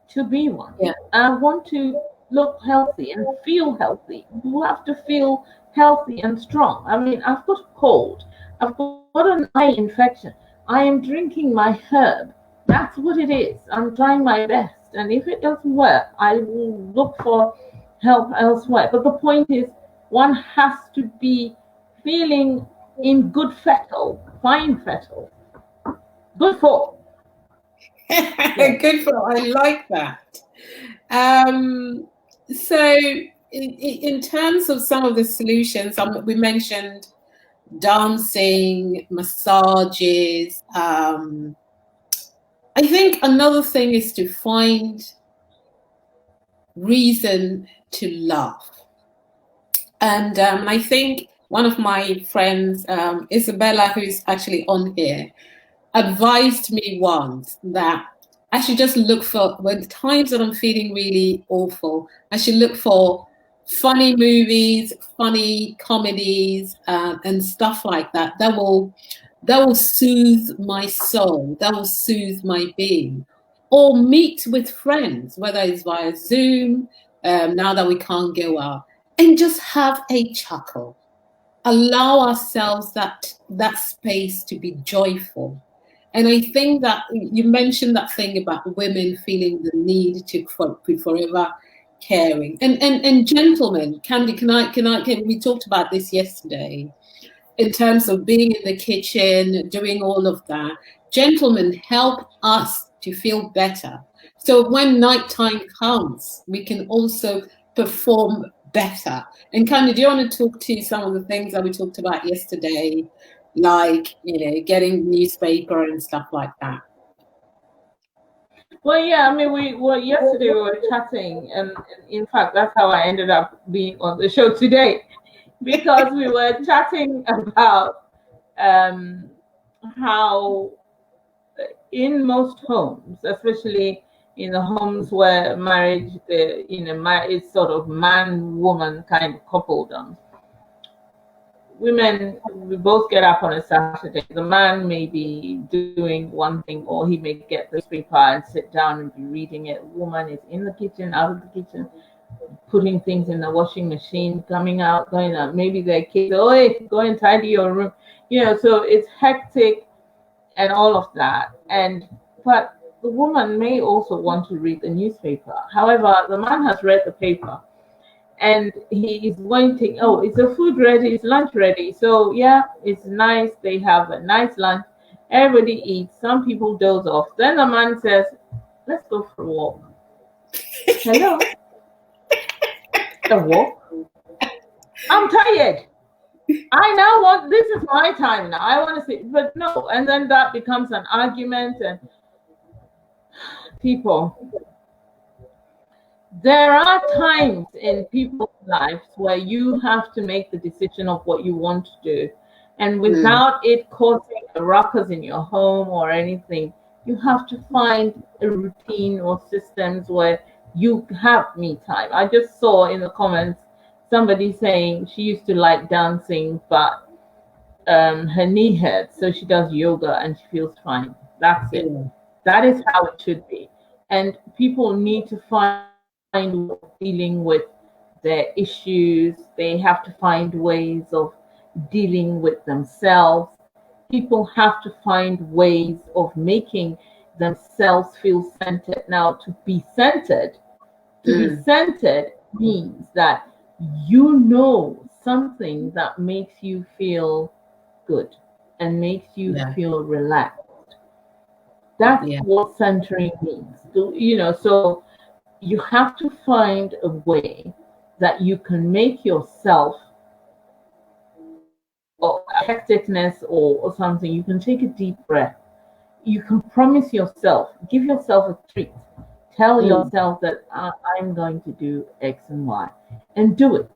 to be one. I want to look healthy and feel healthy. You have to feel healthy and strong. I mean, I've got a cold. I've got an eye infection. I am drinking my herb. That's what it is. I'm trying my best. And if it doesn't work, I will look for help elsewhere. But the point is, one has to be feeling in good fettle, fine fettle, good for. Good for, I like that. So in terms of some of the solutions, we mentioned dancing, massages. I think another thing is to find reason to laugh. And I think one of my friends, Isabella, who's actually on here, advised me once that I should just look for, when times that I'm feeling really awful, I should look for funny movies, funny comedies, and stuff like that. That will soothe my soul. That will soothe my being. Or meet with friends, whether it's via Zoom, now that we can't go out, and just have a chuckle. Allow ourselves that space to be joyful. And I think that you mentioned that thing about women feeling the need to be forever caring. And gentlemen, Candy, we talked about this yesterday in terms of being in the kitchen, doing all of that. Gentlemen help us to feel better. So when nighttime comes, we can also perform better. And Candy, do you want to talk to some of the things that we talked about yesterday, like, getting newspaper and stuff like that? Well, yeah, I mean, yesterday we were chatting, and in fact, that's how I ended up being on the show today, because we were chatting about how in most homes, especially in the homes where marriage, is sort of man-woman kind of coupledom. Women, we both get up on a Saturday. The man may be doing one thing, or he may get the paper and sit down and be reading it. Woman is in the kitchen, out of the kitchen, putting things in the washing machine, coming out, going out. Maybe their kids, hey, go and tidy your room. So it's hectic and all of that. But the woman may also want to read the newspaper. However, the man has read the paper, and he is waiting. Oh, is the food ready? Is lunch ready? So yeah, it's nice. They have a nice lunch. Everybody eats. Some people doze off. Then the man says, let's go for a walk. Hello? A walk? I'm tired. I now want, this is my time now. I want to see, but no. And then that becomes an argument, and people, there are times in people's lives where you have to make the decision of what you want to do. And without it causing a ruckus in your home or anything, you have to find a routine or systems where you have me time. I just saw in the comments somebody saying she used to like dancing, but her knee hurts, so she does yoga and she feels fine. That's it. That is how it should be. And people need to find dealing with their issues. They have to find ways of dealing with themselves. People have to find ways of making themselves feel centered. Now, to be centered means that something that makes you feel good and makes you feel relaxed. That's what centering means. So you have to find a way that you can make yourself, or hecticness or something, you can take a deep breath. You can promise yourself, give yourself a treat. Tell yourself that I'm going to do X and Y, and do it.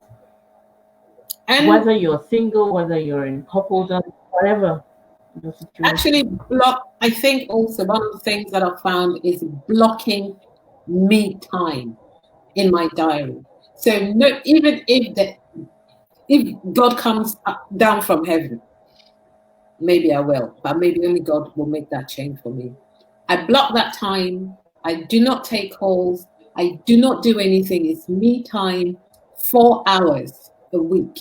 And whether you're single, whether you're in coupledom, whatever the situation. Actually, I think also one of the things that I've found is blocking me time in my diary. So even if God comes down from heaven, maybe I will, but maybe only God will make that change for me. I block that time. I do not take calls. I do not do anything. It's me time, 4 hours a week.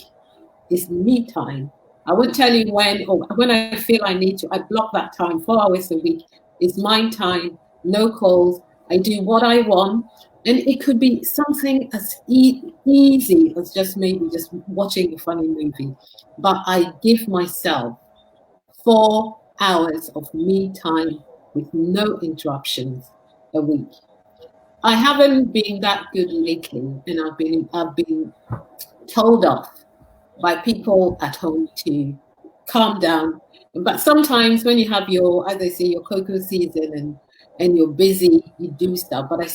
It's me time. I won't tell you when, or when I feel I need to. I block that time, 4 hours a week. It's my time, no calls. I do what I want. And it could be something as easy as just maybe just watching a funny movie. But I give myself 4 hours of me time with no interruptions a week. I haven't been that good lately, and I've been told off by people at home to calm down. But sometimes when you have your, as they say, your cocoa season and you're busy, you do stuff. But I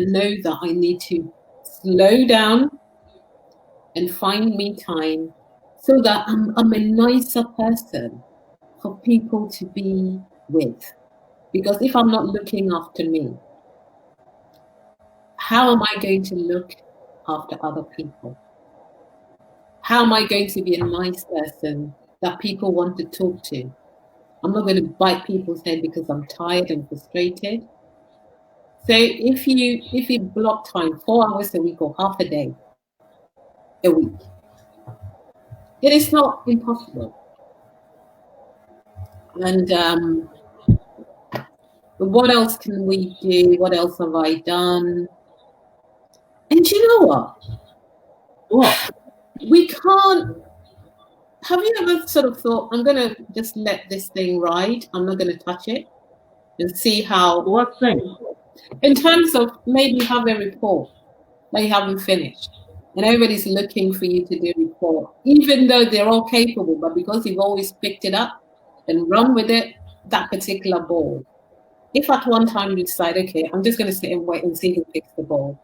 know that I need to slow down and find me time so that I'm a nicer person for people to be with. Because if I'm not looking after me, how am I going to look after other people? How am I going to be a nice person that people want to talk to? I'm not going to bite people's head because I'm tired and frustrated. So if you block time 4 hours a week or half a day a week, it is not impossible. And what else can we do? What else have I done? And you know what? What? We can't. Have you ever sort of thought, I'm going to just let this thing ride? I'm not going to touch it and see how. What thing? In terms of maybe you have a report that you haven't finished, and everybody's looking for you to do a report, even though they're all capable, but because you've always picked it up and run with it, that particular ball. If at one time you decide, okay, I'm just going to sit and wait and see who picks the ball,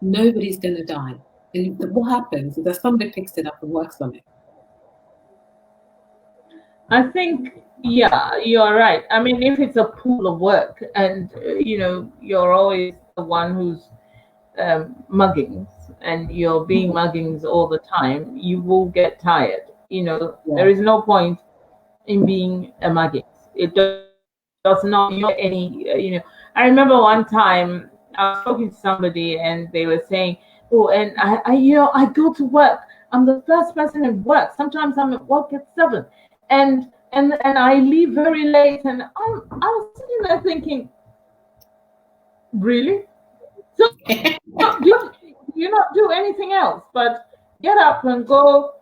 nobody's going to die. And what happens is that somebody picks it up and works on it. I think, yeah, you're right. I mean, if it's a pool of work and, you're always the one who's muggings and you're being muggings all the time, you will get tired. There is no point in being a muggings. It does not get any, I remember one time I was talking to somebody and they were saying, oh, and I go to work. I'm the first person at work. Sometimes I'm at work at 7. And I leave very late, and I was sitting there thinking, really? So you not do anything else but get up and go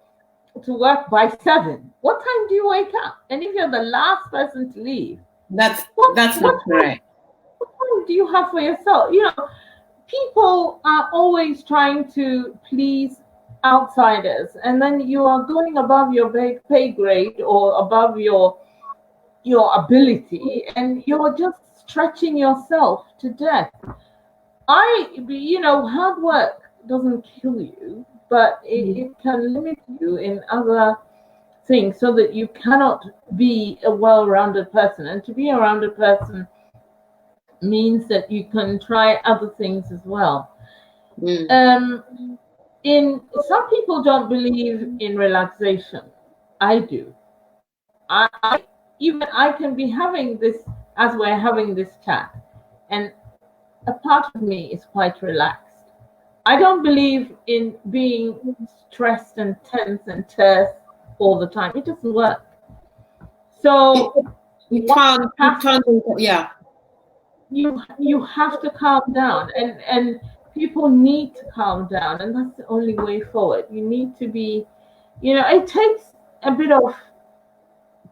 to work by 7. What time do you wake up? And if you're the last person to leave, that's not correct. What time do you have for yourself? People are always trying to please outsiders, and then you are going above your pay grade or above your ability, and you're just stretching yourself to death. Hard work doesn't kill you, but it can limit you in other things so that you cannot be a well-rounded person. And to be a rounded person means that you can try other things as well. Some people don't believe in relaxation. I do. I can be having this as we're having this chat, and a part of me is quite relaxed. I don't believe in being stressed and tense and terse all the time. It doesn't work. So you can't yeah. You have to calm down, and people need to calm down, and that's the only way forward. You need to be, it takes a bit of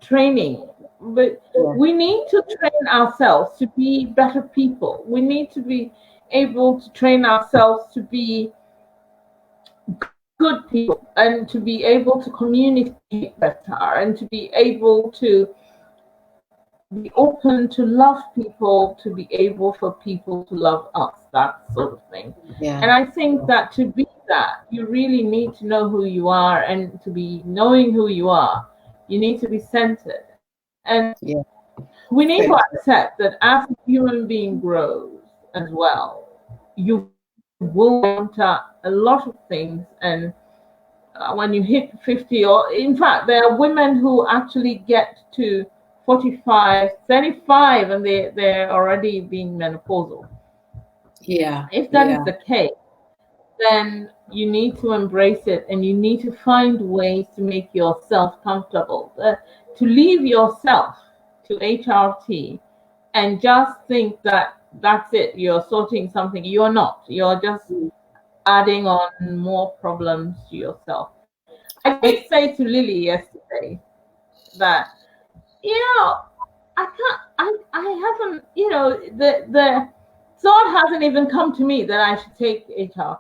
training, but we need to train ourselves to be better people. We need to be able to train ourselves to be good people, and to be able to communicate better, and to be able to be open to love people, to be able for people to love us, that sort of thing. Yeah. And I think that to be that, you really need to know who you are, and to be knowing who you are, you need to be centered. And we need to accept that as a human being grows as well, you will encounter a lot of things. And when you hit 50, or in fact, there are women who actually get to 45, 35, and they're already being menopausal. Yeah. If that is the case, then you need to embrace it, and you need to find ways to make yourself comfortable, to leave yourself to HRT and just think that that's it. You're sorting something. You're not. You're just adding on more problems to yourself. I did say to Lily yesterday that, I can't, I haven't, the thought hasn't even come to me that I should take HR.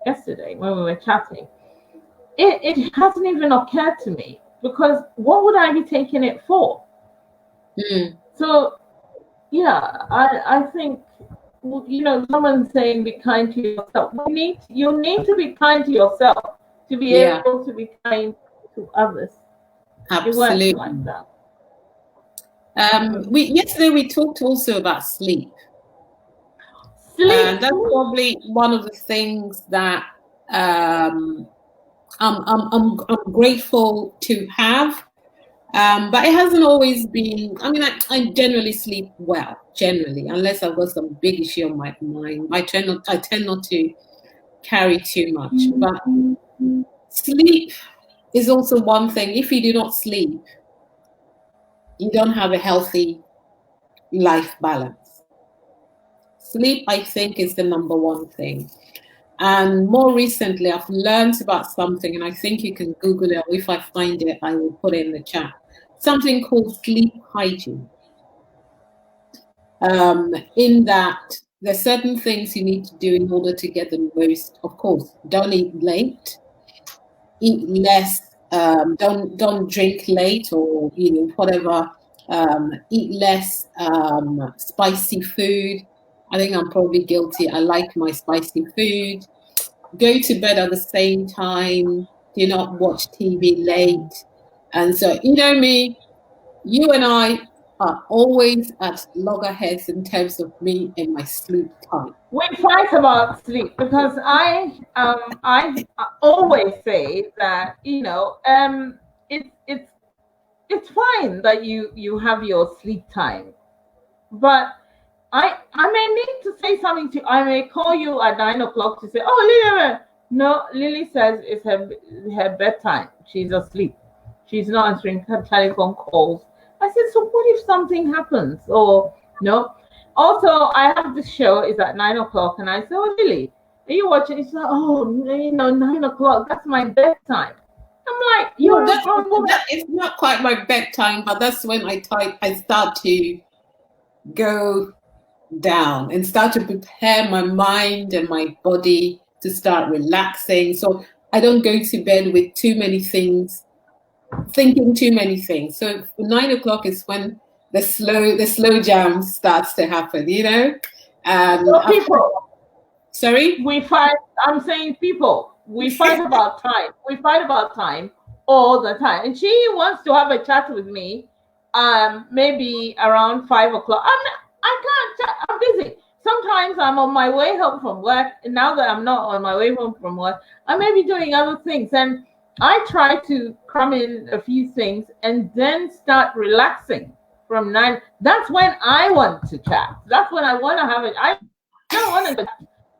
Yesterday when we were chatting, it hasn't even occurred to me, because what would I be taking it for? So I think, someone saying be kind to yourself. You need to be kind to yourself to be able to be kind to others. Absolutely. It works like that. Yesterday we talked also about sleep. That's probably one of the things that I'm grateful to have. But it hasn't always been. I mean, I generally sleep well, unless I've got some big issue on my mind. I tend not to carry too much. But sleep is also one thing. If you do not sleep, you don't have a healthy life balance. Sleep, I think, is the number one thing. And more recently, I've learned about something, and I think you can Google it. If I find it, I will put it in the chat. Something called sleep hygiene. In that, there's certain things you need to do in order to get the most. Of course, don't eat late, eat less. Don't drink late, or whatever. Eat less spicy food. I think I'm probably guilty. I like my spicy food. Go to bed at the same time. Do not watch TV late. And so, me, you and I are always at loggerheads in terms of me and my sleep time. We fight about sleep, because I always say that it's fine that you have your sleep time, but I may need to say something to you. I may call you at 9 o'clock to say, "Oh, Lily, no." Lily says it's her bedtime. She's asleep. She's not answering her telephone calls. I said, "So what if something happens?" Or no. Also, I have this show. It's at 9 o'clock, and I said, "Oh, Lily, are you watching?" She's like, "Oh, 9 o'clock. That's my bedtime." I'm like, it's not quite my bedtime, but that's when I start to go down and start to prepare my mind and my body to start relaxing. So I don't go to bed with too many things, thinking too many things. So 9 o'clock is when the slow jam starts to happen, So people, sorry? We fight. I'm saying people. We fight about time. We fight about time all the time. And she wants to have a chat with me, maybe around 5 o'clock. I can't chat. I'm busy. Sometimes I'm on my way home from work. And now that I'm not on my way home from work, I may be doing other things. And I try to cram in a few things and then start relaxing from 9. That's when I want to chat. That's when I want to have it. I don't want to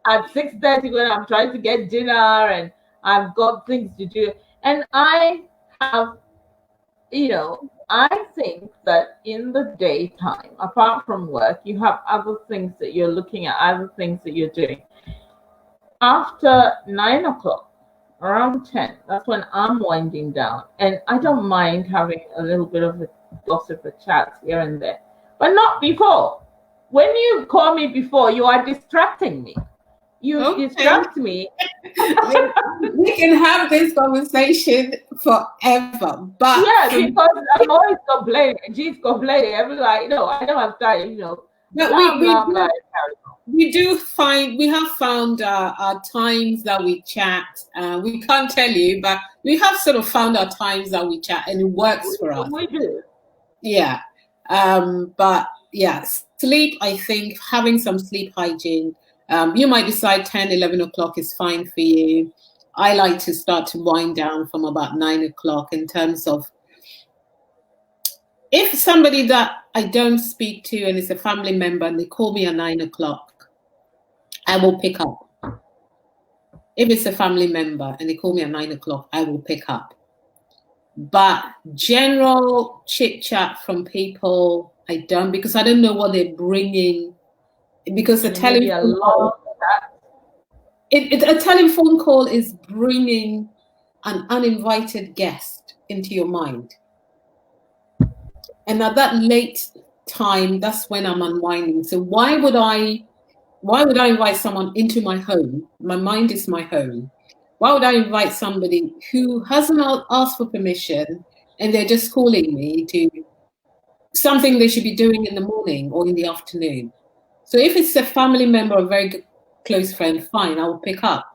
at 6:30 when I'm trying to get dinner and I've got things to do. And I have, I think that in the daytime, apart from work, you have other things that you're looking at, other things that you're doing. After 9 o'clock, around 10, that's when I'm winding down. And I don't mind having a little bit of a gossip, a chat here and there, but not before. When you call me before, you are distracting me. You distract me. We can have this conversation forever, but because I'm always complaining. She's complaining. I'm like, no, I don't have time. But we have found our times that we chat. We can't tell you, but we have sort of found our times that we chat, and it works for us. We do. Yeah, but yeah, sleep. I think having some sleep hygiene. You might decide 10, 11 o'clock is fine for you. I like to start to wind down from about 9 o'clock in terms of if somebody that I don't speak to and it's a family member and they call me at 9 o'clock, I will pick up. If it's a family member and they call me at 9 o'clock, I will pick up. But general chit chat from people, I don't, because I don't know what they're bringing. Because a telephone call, a telephone call is bringing an uninvited guest into your mind. And at that late time, that's when I'm unwinding. So why would I invite someone into my home? My mind is my home. Why would I invite somebody who hasn't asked for permission and they're just calling me to something they should be doing in the morning or in the afternoon? So if it's a family member or a very close friend, fine, I will pick up.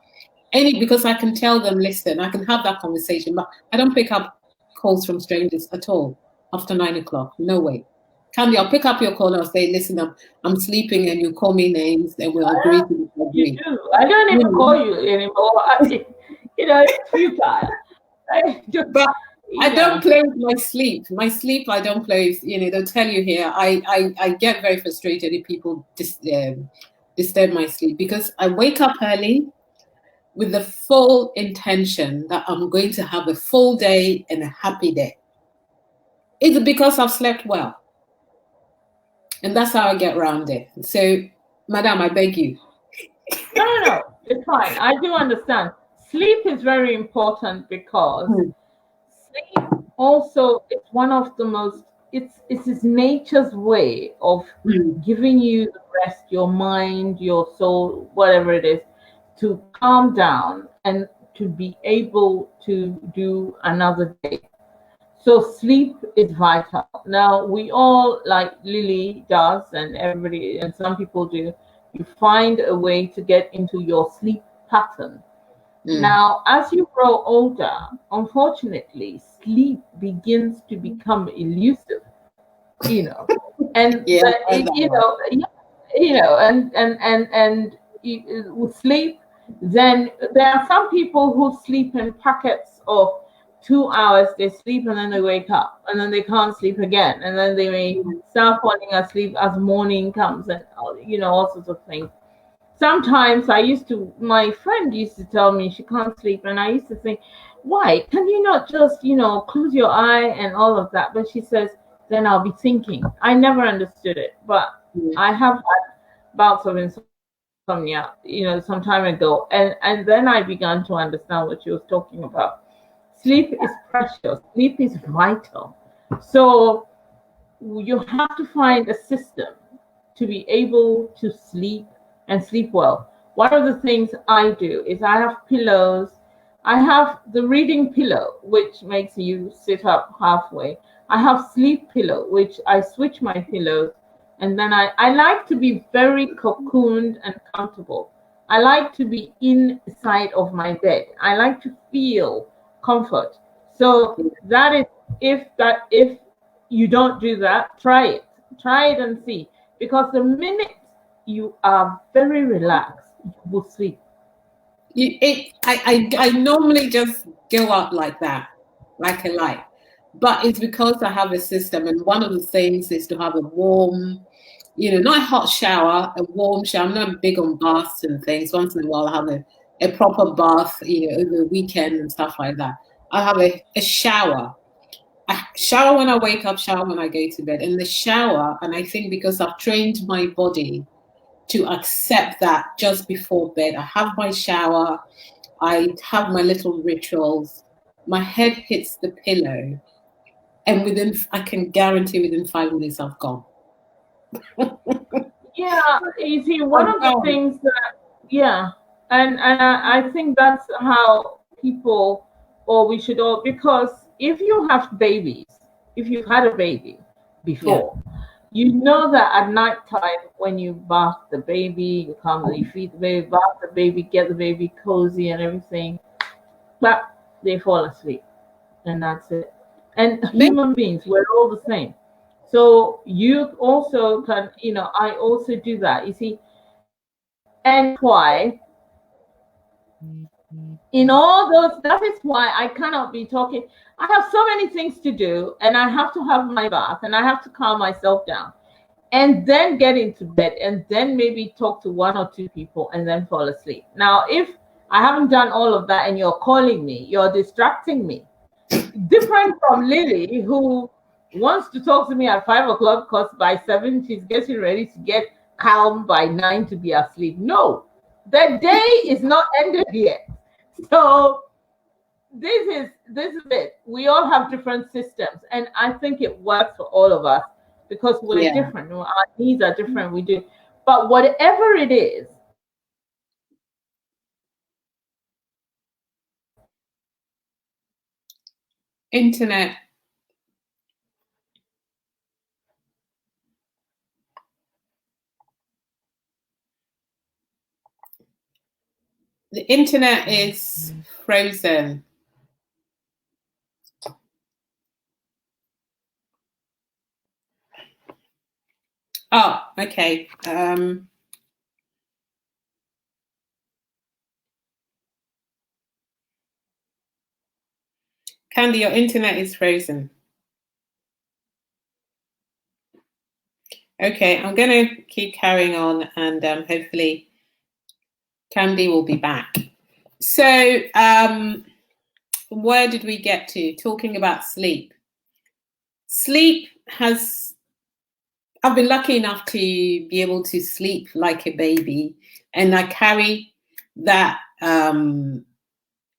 Because I can tell them, listen, I can have that conversation, but I don't pick up calls from strangers at all after 9 o'clock. No way. Candy, I'll pick up your call and I'll say, listen, I'm sleeping, and you call me names and we'll agree to disagree. You do. I don't even call you anymore. It's futile. But I don't play with my sleep. My sleep, I don't play with, they'll tell you here, I get very frustrated if people disturb my sleep, because I wake up early with the full intention that I'm going to have a full day and a happy day. It's because I've slept well. And that's how I get around it. So, madam, I beg you. No, it's fine. I do understand. Sleep is very important because sleep also is one of the most, it's nature's way of giving you the rest, your mind, your soul, whatever it is, to calm down and to be able to do another day. So sleep is vital. Now, we all, like Lily does, and everybody, and some people do, you find a way to get into your sleep pattern. Now, as you grow older, unfortunately, sleep begins to become elusive, and with sleep, then there are some people who sleep in packets of 2 hours. They sleep and then they wake up and then they can't sleep again, and then they may start falling asleep as morning comes, and all sorts of things. Sometimes my friend used to tell me she can't sleep, and I used to think, why can you not just close your eye and all of that? But she says, then I'll be thinking. I never understood it, but I have had bouts of insomnia some time ago, and then I began to understand what she was talking about. Sleep is precious. Sleep is vital. So you have to find a system to be able to sleep and sleep well. One of the things I do is I have pillows. I have the reading pillow, which makes you sit up halfway. I have sleep pillow, which I switch my pillows. And then I like to be very cocooned and comfortable. I like to be inside of my bed. I like to feel comfort. So that is, if you don't do that, try it and see. Because the minute you are very relaxed, you will sleep. I normally just go out like that, like a light. But it's because I have a system, and one of the things is to have a warm, not a hot shower, a warm shower. I'm not big on baths and things. Once in a while, I have a proper bath, over the weekend and stuff like that. I have a shower. I shower when I wake up, shower when I go to bed. In the shower, and I think because I've trained my body to accept that just before bed, I have my shower, I have my little rituals, my head hits the pillow, and I can guarantee within 5 minutes I've gone. Yeah, you see, one of the things that, and I think that's how people, or we should all, because if you have babies, if you've had a baby before, you know that at night time when you bath the baby, you come, you feed the baby, bath the baby, get the baby cozy and everything, but they fall asleep, and that's it. And human beings, we're all the same. So you also can, I also do that, you see, and why in all those, that is why I cannot be talking. I have so many things to do, and I have to have my bath, and I have to calm myself down, and then get into bed, and then maybe talk to 1 or 2 people, and then fall asleep. Now, if I haven't done all of that and you're calling me, you're distracting me, Different from Lily, who wants to talk to me at 5 o'clock because by 7 she's getting ready to get calm by 9 to be asleep. No, the day is not ended yet. So this is it. We all have different systems, and I think it works for all of us because we're different. Our needs are different. We do, but whatever it is, Internet. The internet is frozen. Oh, okay. Candy, your internet is frozen. Okay, I'm going to keep carrying on, and hopefully Candy will be back. So, where did we get to? Talking about sleep. Sleep I've been lucky enough to be able to sleep like a baby, and I carry that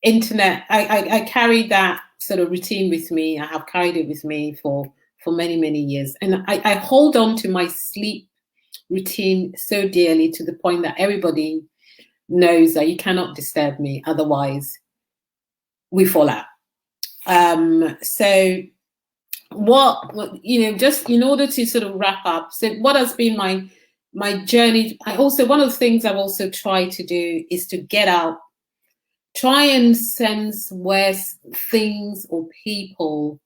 internet. I carry that sort of routine with me. I have carried it with me for many, many years, and I hold on to my sleep routine so dearly to the point that everybody knows that you cannot disturb me, otherwise we fall out. So what just in order to sort of wrap up, so what has been my journey, one of the things I've also tried to do is to get out, try and sense where things or people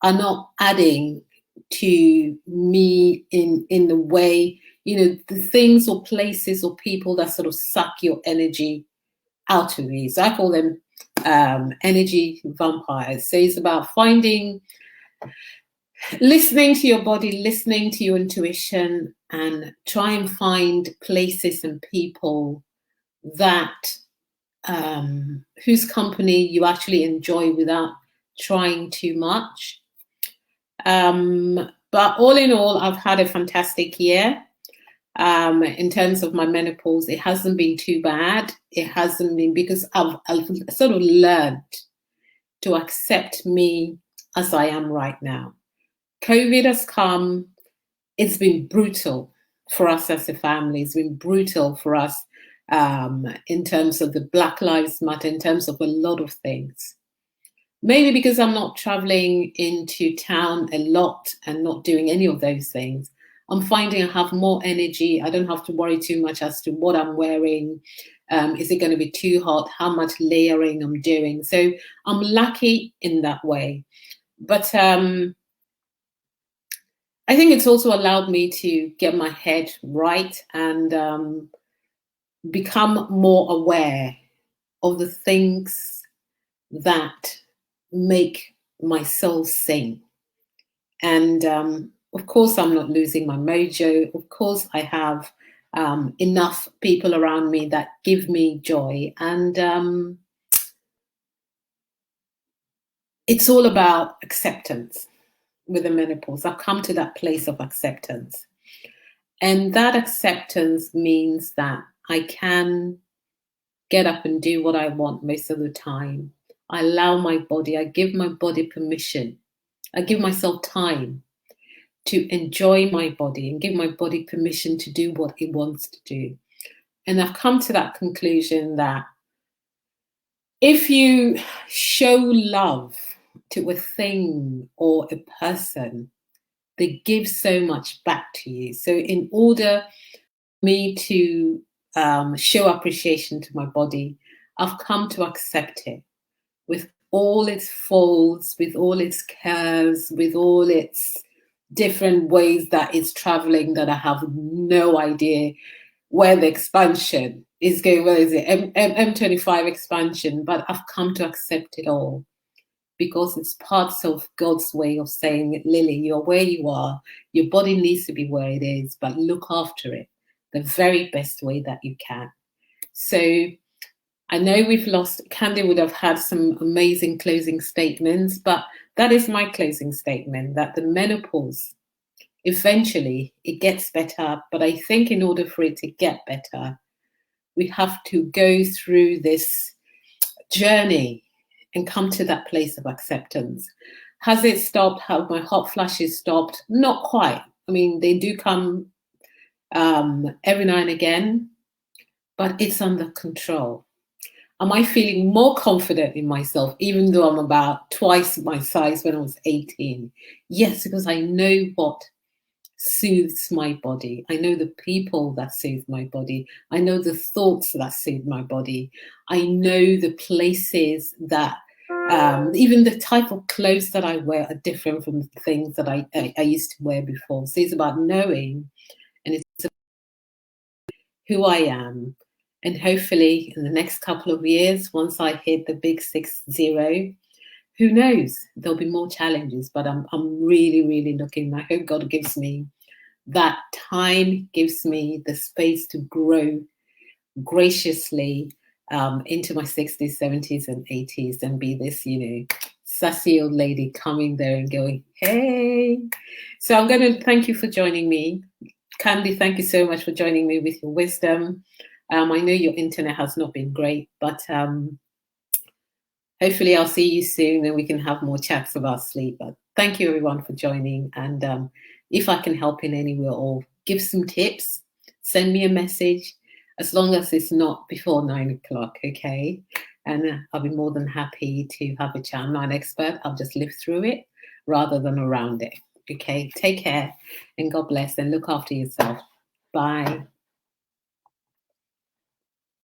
are not adding to me in the way, the things or places or people that sort of suck your energy out of you. So I call them energy vampires. So it's about listening to your body, listening to your intuition, and try and find places and people that whose company you actually enjoy without trying too much. But all in all, I've had a fantastic year. In terms of my menopause, it hasn't been too bad. It hasn't been, because I've sort of learned to accept me as I am right now. COVID has come. It's been brutal for us as a family. It's been brutal for us in terms of the Black Lives Matter, in terms of a lot of things. Maybe because I'm not traveling into town a lot and not doing any of those things, I'm finding I have more energy. I don't have to worry too much as to what I'm wearing. Is it going to be too hot? How much layering I'm doing? So I'm lucky in that way. But I think it's also allowed me to get my head right and become more aware of the things that make my soul sing. And of course, I'm not losing my mojo. Of course, I have enough people around me that give me joy. And it's all about acceptance with the menopause. I've come to that place of acceptance. And that acceptance means that I can get up and do what I want most of the time. I allow my body, I give my body permission. I give myself time to enjoy my body and give my body permission to do what it wants to do. And I've come to that conclusion that if you show love to a thing or a person, they give so much back to you. So in order for me to show appreciation to my body, I've come to accept it with all its folds, with all its curves, with all its different ways that it's traveling, that I have no idea where the expansion is going. Where is it? M25 expansion, but I've come to accept it all because it's parts of God's way of saying, Lily, you're where you are. Your body needs to be where it is, but look after it the very best way that you can. So I know we've lost, Candy would have had some amazing closing statements, but that is my closing statement, that the menopause, eventually it gets better. But I think in order for it to get better, we have to go through this journey and come to that place of acceptance. Has it stopped? Have my hot flashes stopped? Not quite. I mean, they do come every now and again, but it's under control. Am I feeling more confident in myself, even though I'm about twice my size when I was 18? Yes, because I know what soothes my body. I know the people that soothe my body. I know the thoughts that soothe my body. I know the places that, even the type of clothes that I wear are different from the things that I used to wear before. So it's about knowing, and it's about who I am. And hopefully in the next couple of years, once I hit the big 6-0, who knows, there'll be more challenges, but I'm really, really looking. I hope God gives me that time, gives me the space to grow graciously into my 60s, 70s, and 80s and be this, sassy old lady coming there and going, hey. So I'm going to thank you for joining me. Candy, thank you so much for joining me with your wisdom. I know your internet has not been great, but hopefully I'll see you soon and we can have more chats about sleep. But thank you everyone for joining. And if I can help in any way or give some tips, send me a message, as long as it's not before 9 o'clock, okay? And I'll be more than happy to have a chat. I'm not an expert, I'll just live through it rather than around it, okay? Take care and God bless and look after yourself. Bye.